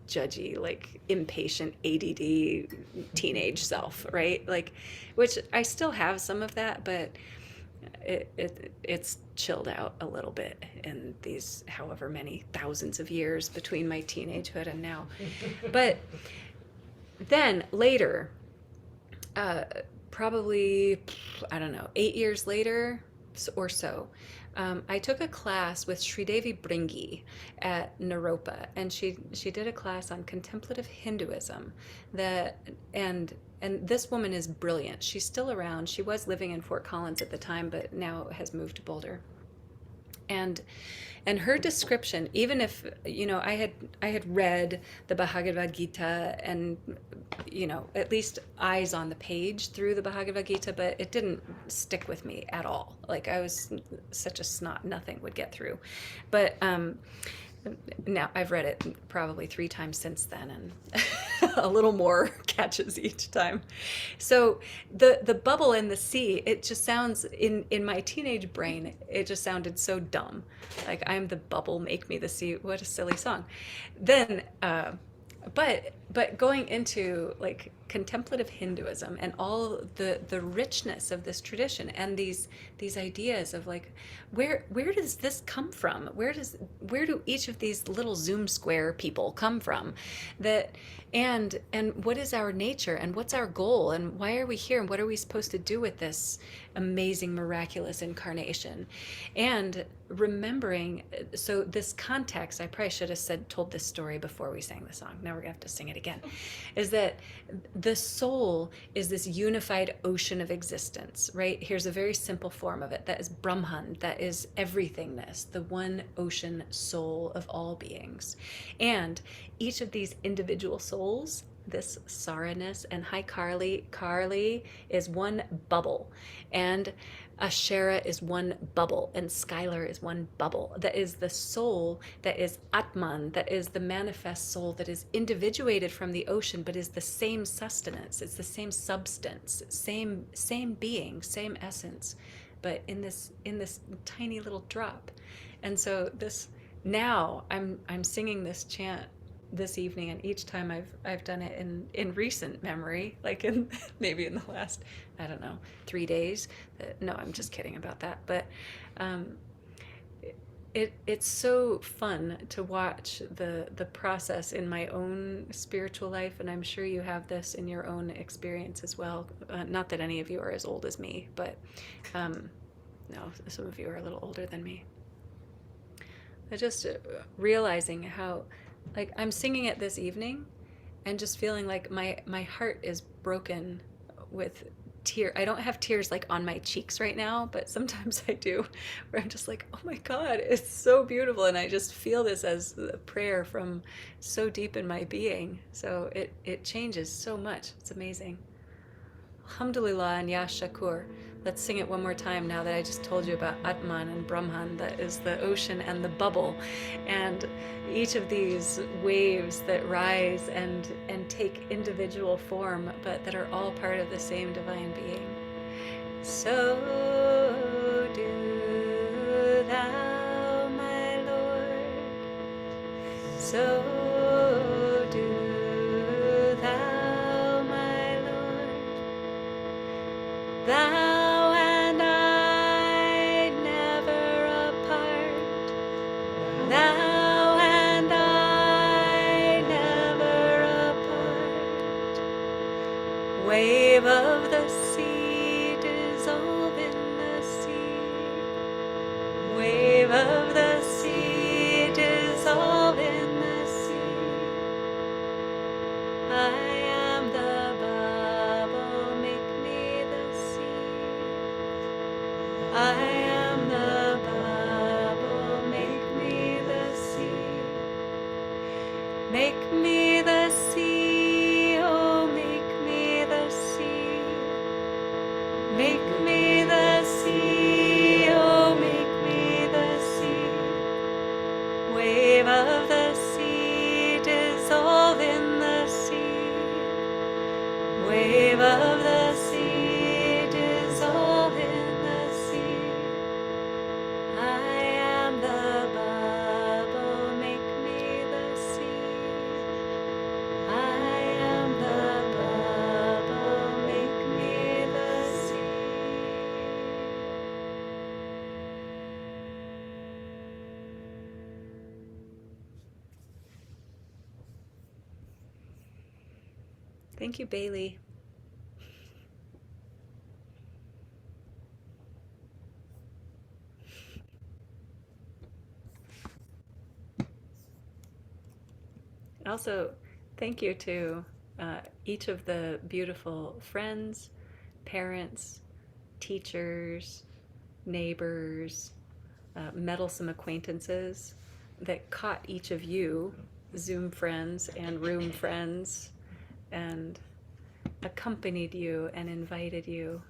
judgy, like impatient ADD teenage self, right? Like, which I still have some of that, but it's chilled out a little bit in these however many thousands of years between my teenagehood and now. But then later, probably, I don't know, 8 years later or so, I took a class with Sridevi Bringi at Naropa, and she did a class on contemplative Hinduism. And this woman is brilliant. She's still around. She was living in Fort Collins at the time, but now has moved to Boulder. And her description, even if I had read the Bhagavad Gita and at least eyes on the page through the Bhagavad Gita, but it didn't stick with me at all. Like, I was such a snot, nothing would get through. But now I've read it probably 3 times since then, and a little more catches each time. So the bubble in the sea, it just sounds, in my teenage brain, it just sounded so dumb. Like, I'm the bubble, make me the sea. What a silly song. Then but going into like contemplative Hinduism and all the richness of this tradition and these ideas of like, where does this come from? Where do each of these little Zoom square people come from? And what is our nature, and what's our goal, and why are we here, and what are we supposed to do with this amazing, miraculous incarnation? And remembering, so this context, I probably should have told this story before we sang the song. Now we're gonna have to sing it again. Is that the soul is this unified ocean of existence, right? Here's a very simple form of it. That is Brahman, that is everythingness, the one ocean soul of all beings. And each of these individual souls, this Saraness, and hi Carly is one bubble, and Ashera is one bubble, and Skylar is one bubble. That is the soul, that is Atman, that is the manifest soul that is individuated from the ocean, but is the same sustenance, it's the same substance, same being, same essence, but in this tiny little drop. And so this now I'm singing this chant this evening, and each time I've done it in recent memory, like in maybe in the last, I don't know, 3 days. No, I'm just kidding about that. But um, it's so fun to watch the process in my own spiritual life, and I'm sure you have this in your own experience as well. Not that any of you are as old as me, but no, some of you are a little older than me. But just realizing how, like, I'm singing it this evening, and just feeling like my heart is broken with tear. I don't have tears like on my cheeks right now, but sometimes I do, where I'm just like, oh my God, it's so beautiful. And I just feel this as a prayer from so deep in my being. So it changes so much. It's amazing. Alhamdulillah and Ya Shakur. Let's sing it one more time now that I just told you about Atman and Brahman, that is the ocean and the bubble. And each of these waves that rise and take individual form, but that are all part of the same divine being. So do thou, my Lord. So do thou, my Lord. Thou and I never apart. Thou and I never apart. Wave of the sea, dissolve in the sea. Wave of the sea, dissolve in the sea. I am the bubble, make me the sea. I am the bubble, make me the sea. Make me the sea, oh make me the sea. Make me the sea, oh make me the sea. Wave of the sea, dissolve in the sea. Wave of the sea, dissolve in the sea. I am the bubble, make me the sea. I am the bubble, make me the sea. Thank you, Bailey. Also, thank you to each of the beautiful friends, parents, teachers, neighbors, meddlesome acquaintances that caught each of you, Zoom friends and room friends, and accompanied you and invited you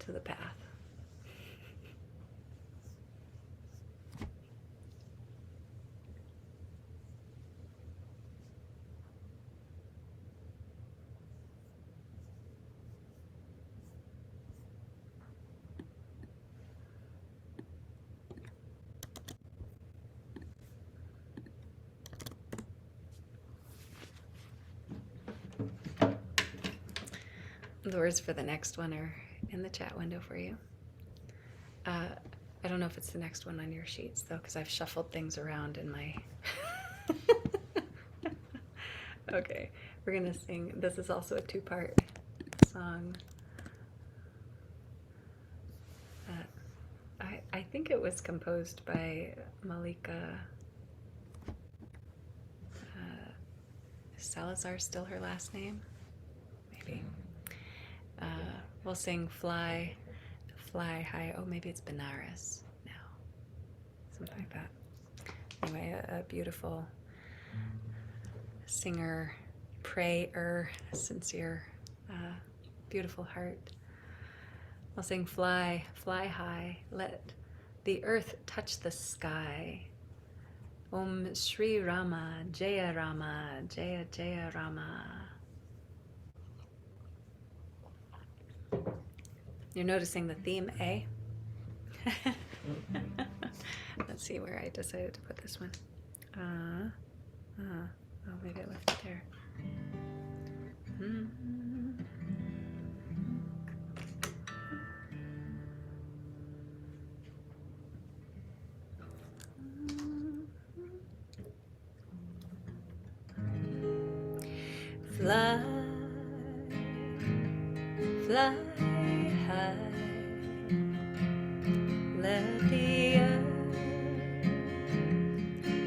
to the path. The words for the next one are in the chat window for you. I don't know if it's the next one on your sheets, though, because I've shuffled things around in my... Okay, we're going to sing. This is also a two-part song. I think it was composed by Malika Salazar, still her last name? Maybe. We'll sing Fly High. Oh, maybe it's Benares now. Something like that. Anyway, a beautiful singer, prayer, sincere, beautiful heart. I'll sing Fly High. Let the earth touch the sky. Om Shri Rama, Jaya Jaya Rama. You're noticing the theme, eh? Let's see where I decided to put this one. Oh, maybe I left it there. Fly, fly high, let the earth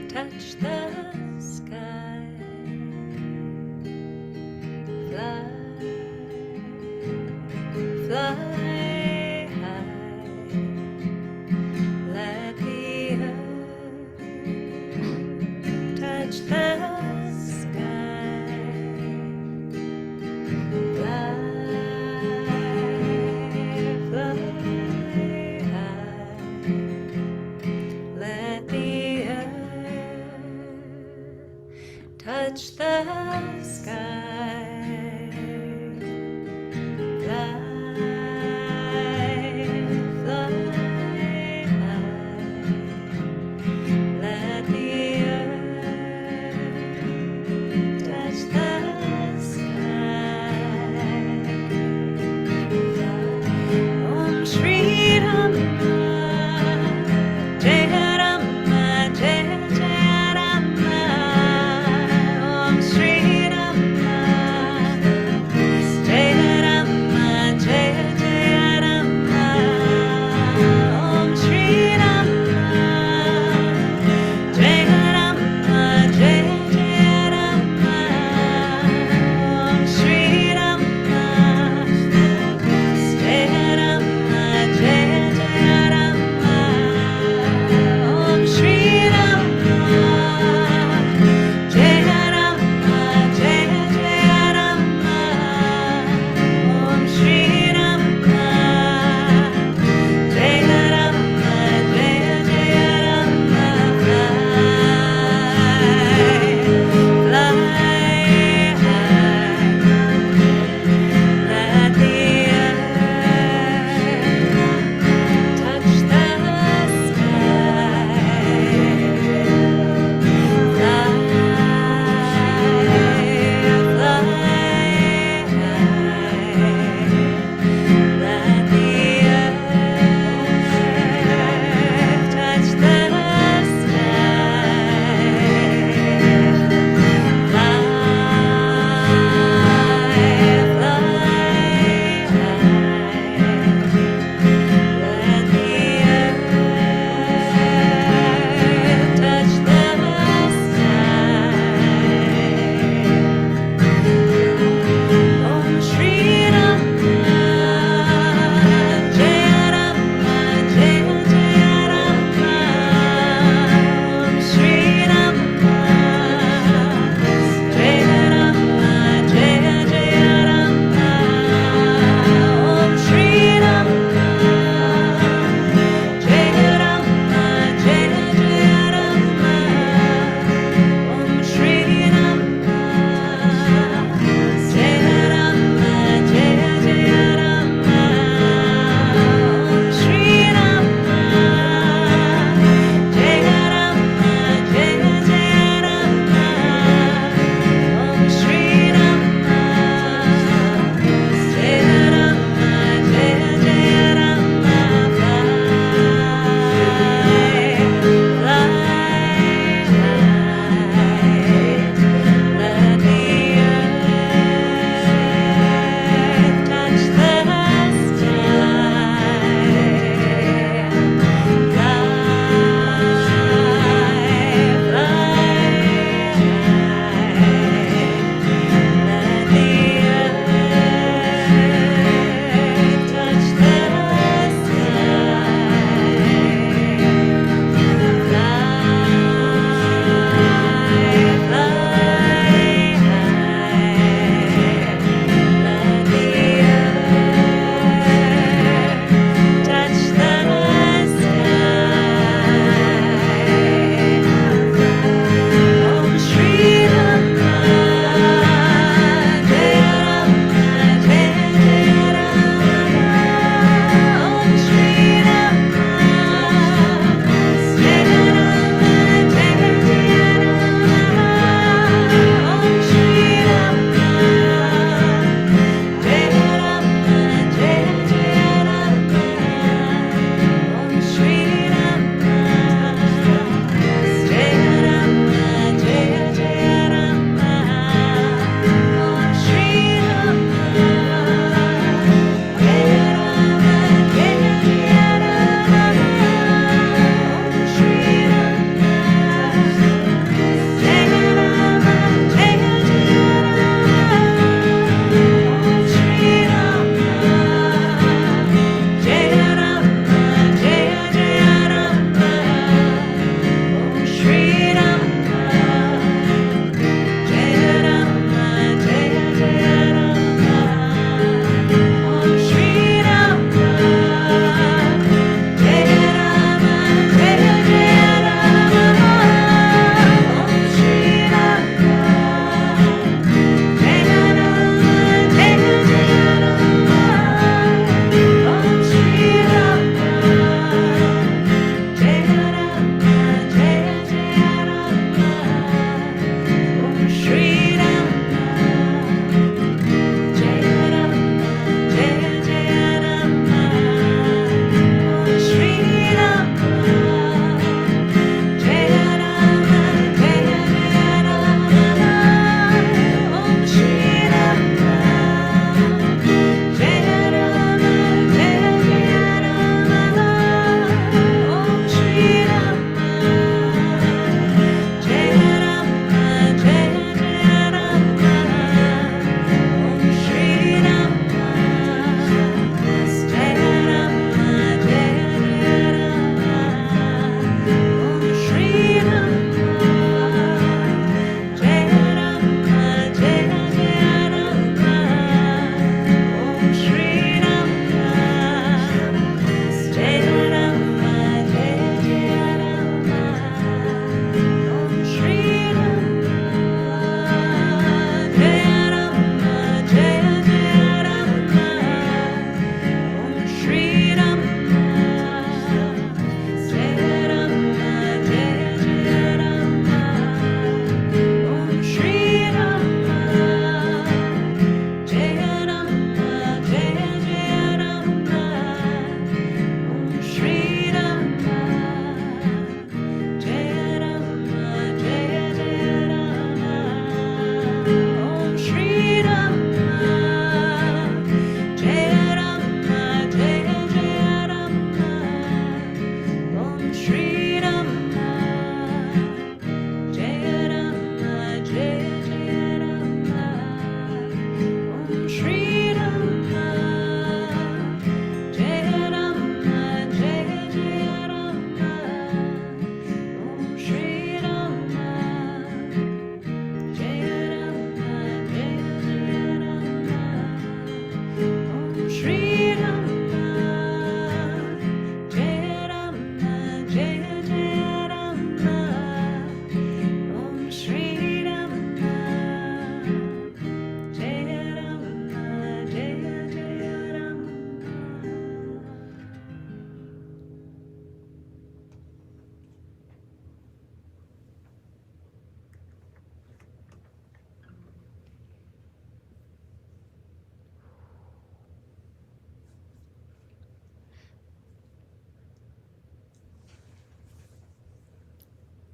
touch the sky. Fly, fly high, let the earth touch the sky. Fly,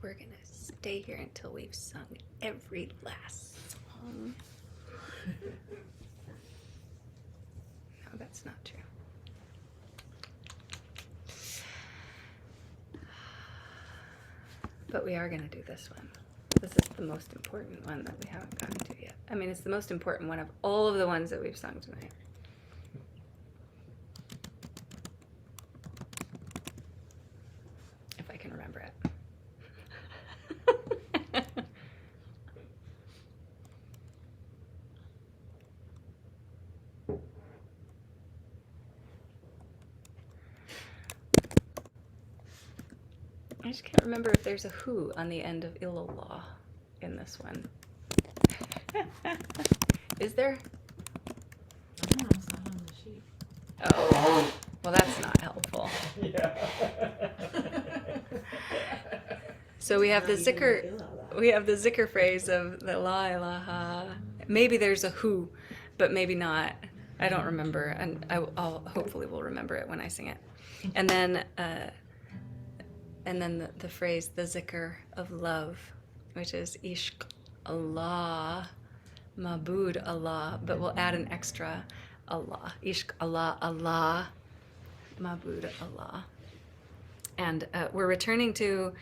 we're gonna stay here until we've sung every last song. No, that's not true. But we are gonna do this one. This is the most important one that we haven't gotten to yet. I mean, it's the most important one of all of the ones that we've sung tonight. If I can remember it. I just can't remember if there's a who on the end of illallah in this one. Is there? I don't know, it's not on the sheet. Oh, well, that's not helpful. Yeah. So we have the Not even zikr. illallah. We have the zikr phrase of the la ilaha. Maybe there's a who, but maybe not. I don't remember, and I'll hopefully will remember it when I sing it. And then the phrase, the zikr of love, which is ishq Allah, mabud Allah, but we'll add an extra Allah. Ishq Allah, Allah, mabud Allah. And we're returning to,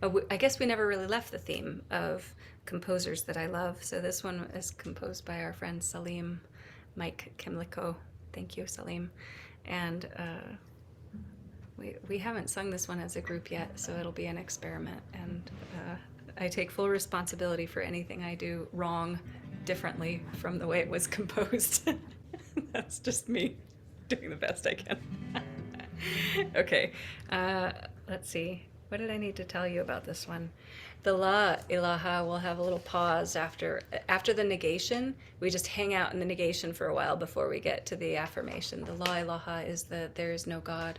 I guess we never really left the theme of composers that I love. So this one is composed by our friend Salim Mike Kimliko. Thank you, Salim. And we haven't sung this one as a group yet, so it'll be an experiment. And I take full responsibility for anything I do wrong differently from the way it was composed. That's just me doing the best I can. Okay, let's see. What did I need to tell you about this one? The la ilaha will have a little pause after the negation. We just hang out in the negation for a while before we get to the affirmation. The la ilaha is the there is no God.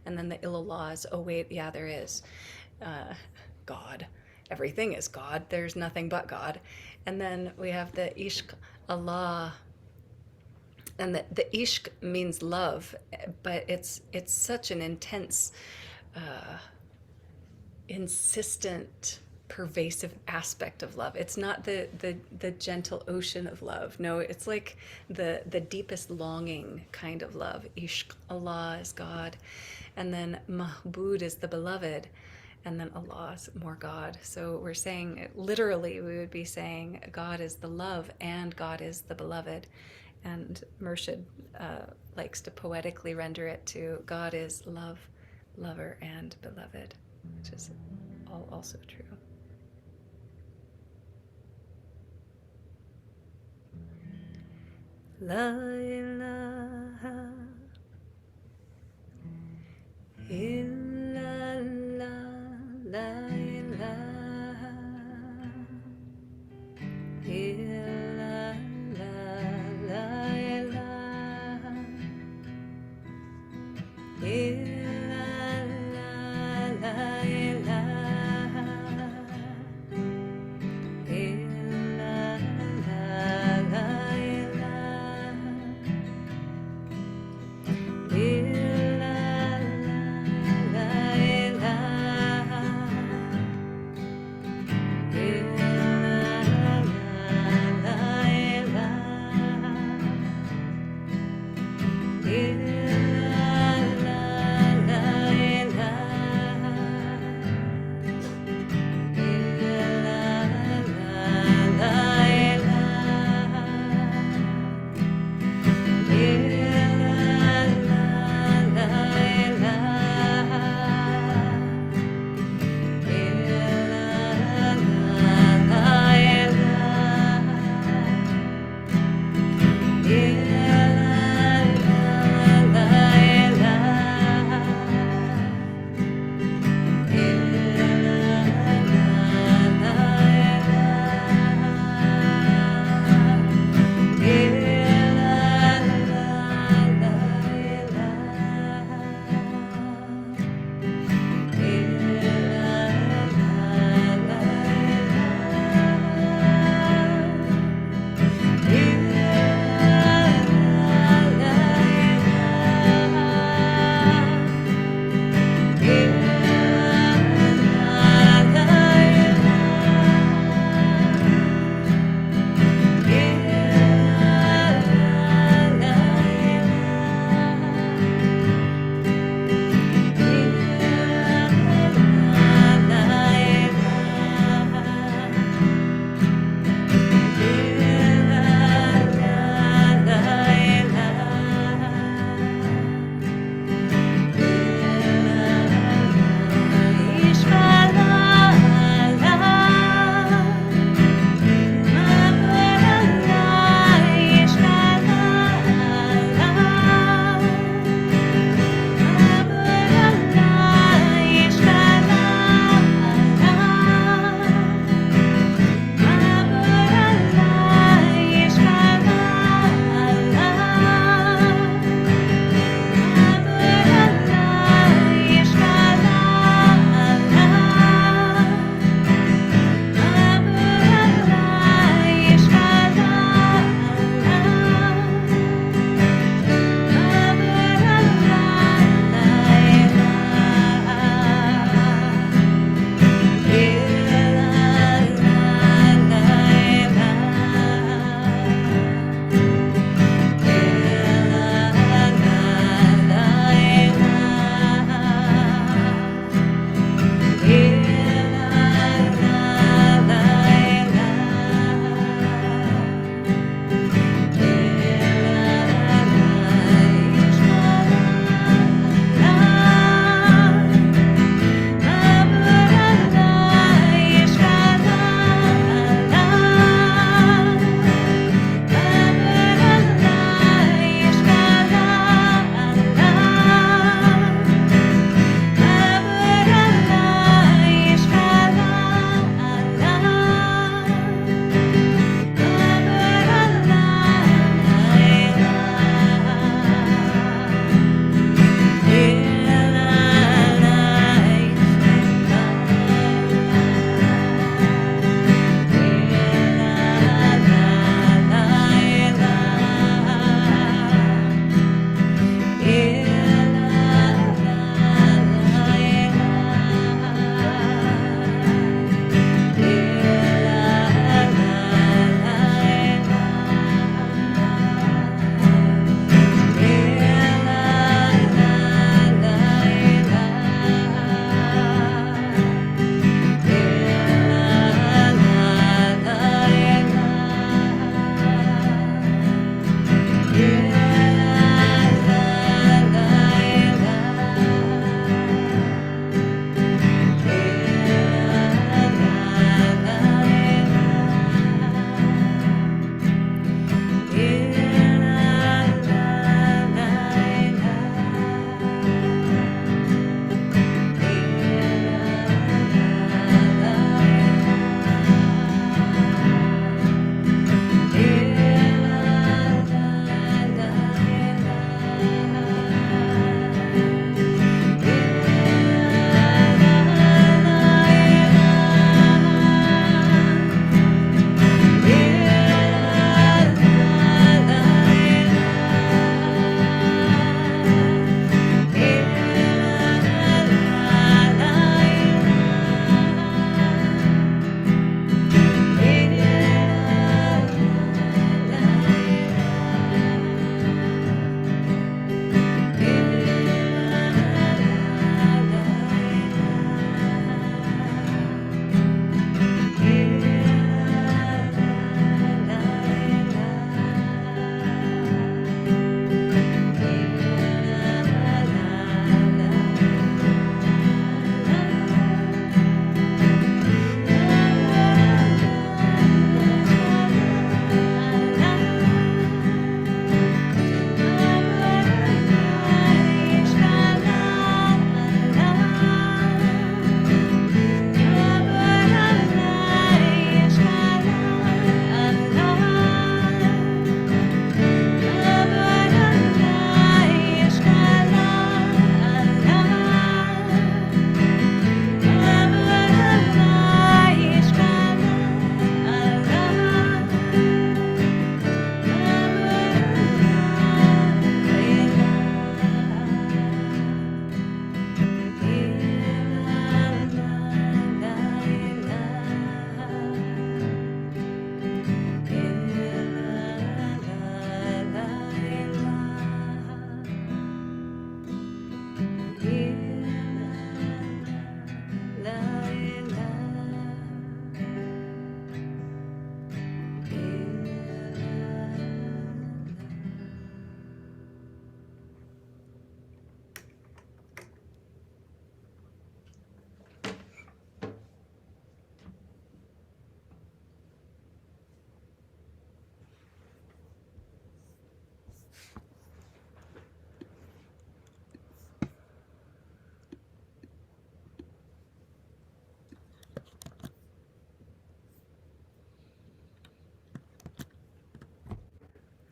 And then the illallah is, oh wait, yeah, there is God. Everything is God. There's nothing but God. And then we have the ishq Allah. And the ishq means love, but it's such an intense, insistent, pervasive aspect of love. It's not the gentle ocean of love. No, it's like the deepest longing kind of love. Ishq Allah is God, and then mahbud is the beloved, and then Allah is more God. So we're saying, literally, we would be saying God is the love and God is the beloved. And Murshid likes to poetically render it to God is love, lover, and beloved, which is also true. La ilaha illallah, la ilaha illallah, la ilaha illallah, la ilaha illallah, la ilaha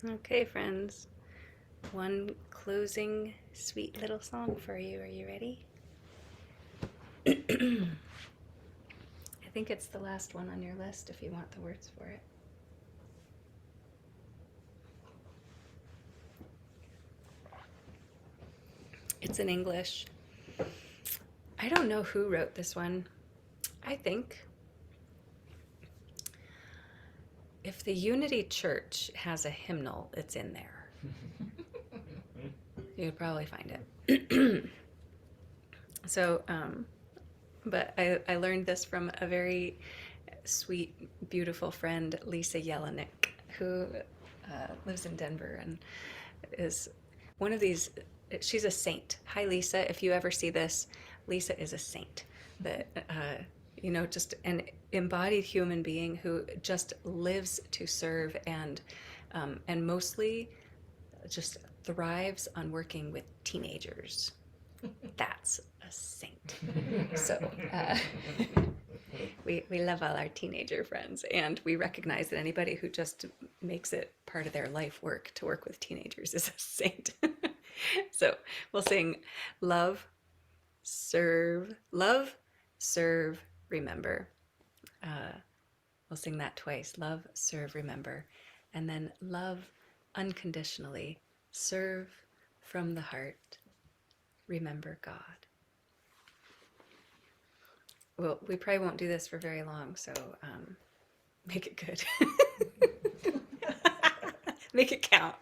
Okay, friends. One closing sweet little song for you. Are you ready? I think it's the last one on your list if you want the words for it. It's in English. I don't know who wrote this one. I think if the Unity Church has a hymnal, it's in there. You could probably find it. So, but I learned this from a very sweet, beautiful friend, Lisa Jelinek, who lives in Denver and is one of these. She's a saint. Hi, Lisa. If you ever see this, Lisa is a saint. That just an embodied human being who just lives to serve and mostly just thrives on working with teenagers. That's a saint. So we love all our teenager friends, and we recognize that anybody who just makes it part of their life work to work with teenagers is a saint. So we'll sing love, serve, remember. We'll sing that twice. Love, serve, remember. And then love unconditionally, serve from the heart, remember God. Well, we probably won't do this for very long, so make it good. Make it count.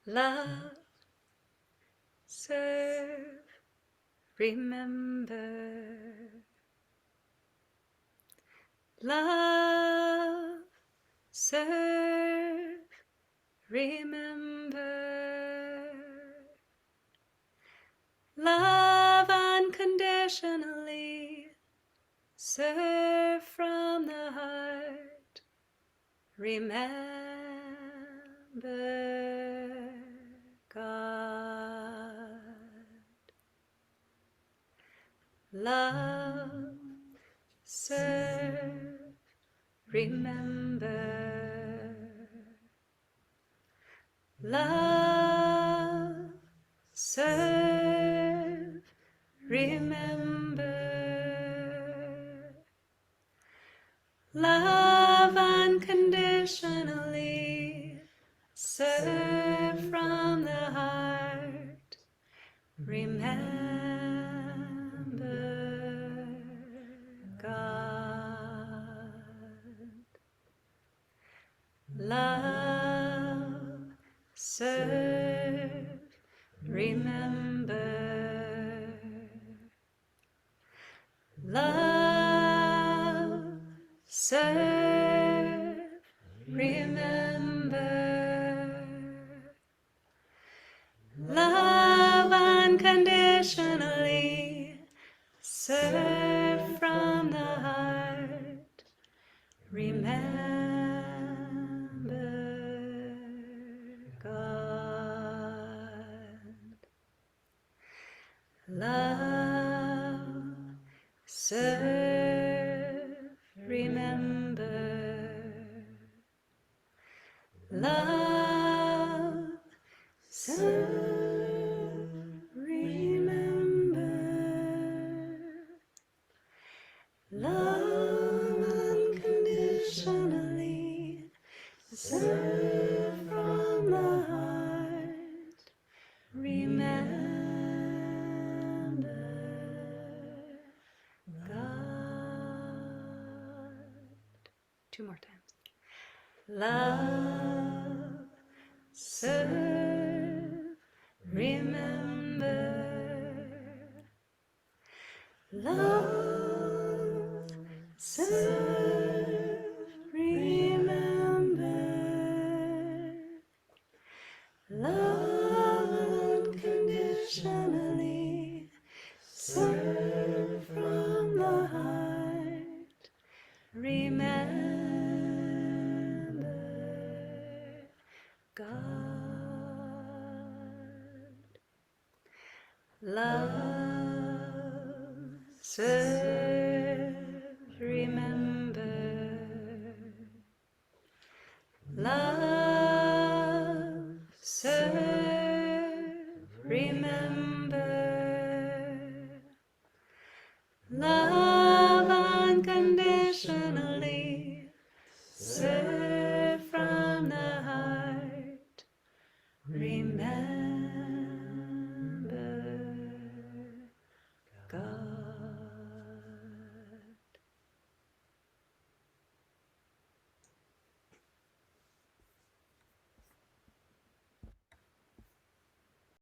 Love, serve, remember. Love, serve, remember. Love unconditionally, serve from the heart, remember God. Love, serve, remember. Love, serve, remember. Love unconditionally, serve from the heart, remember God. Love, serve, remember. Love, serve, remember. Love unconditionally, serve from the heart, remember God. Love, serve, remember. Love, serve, remember. Love unconditionally, serve from the heart, remember God. Two more times. Love, serve, remember. Love, serve, remember. Love unconditionally, serve from the heart, remember God. Love, serve, remember. love, serve, remember, love unconditionally, serve from the heart, remember.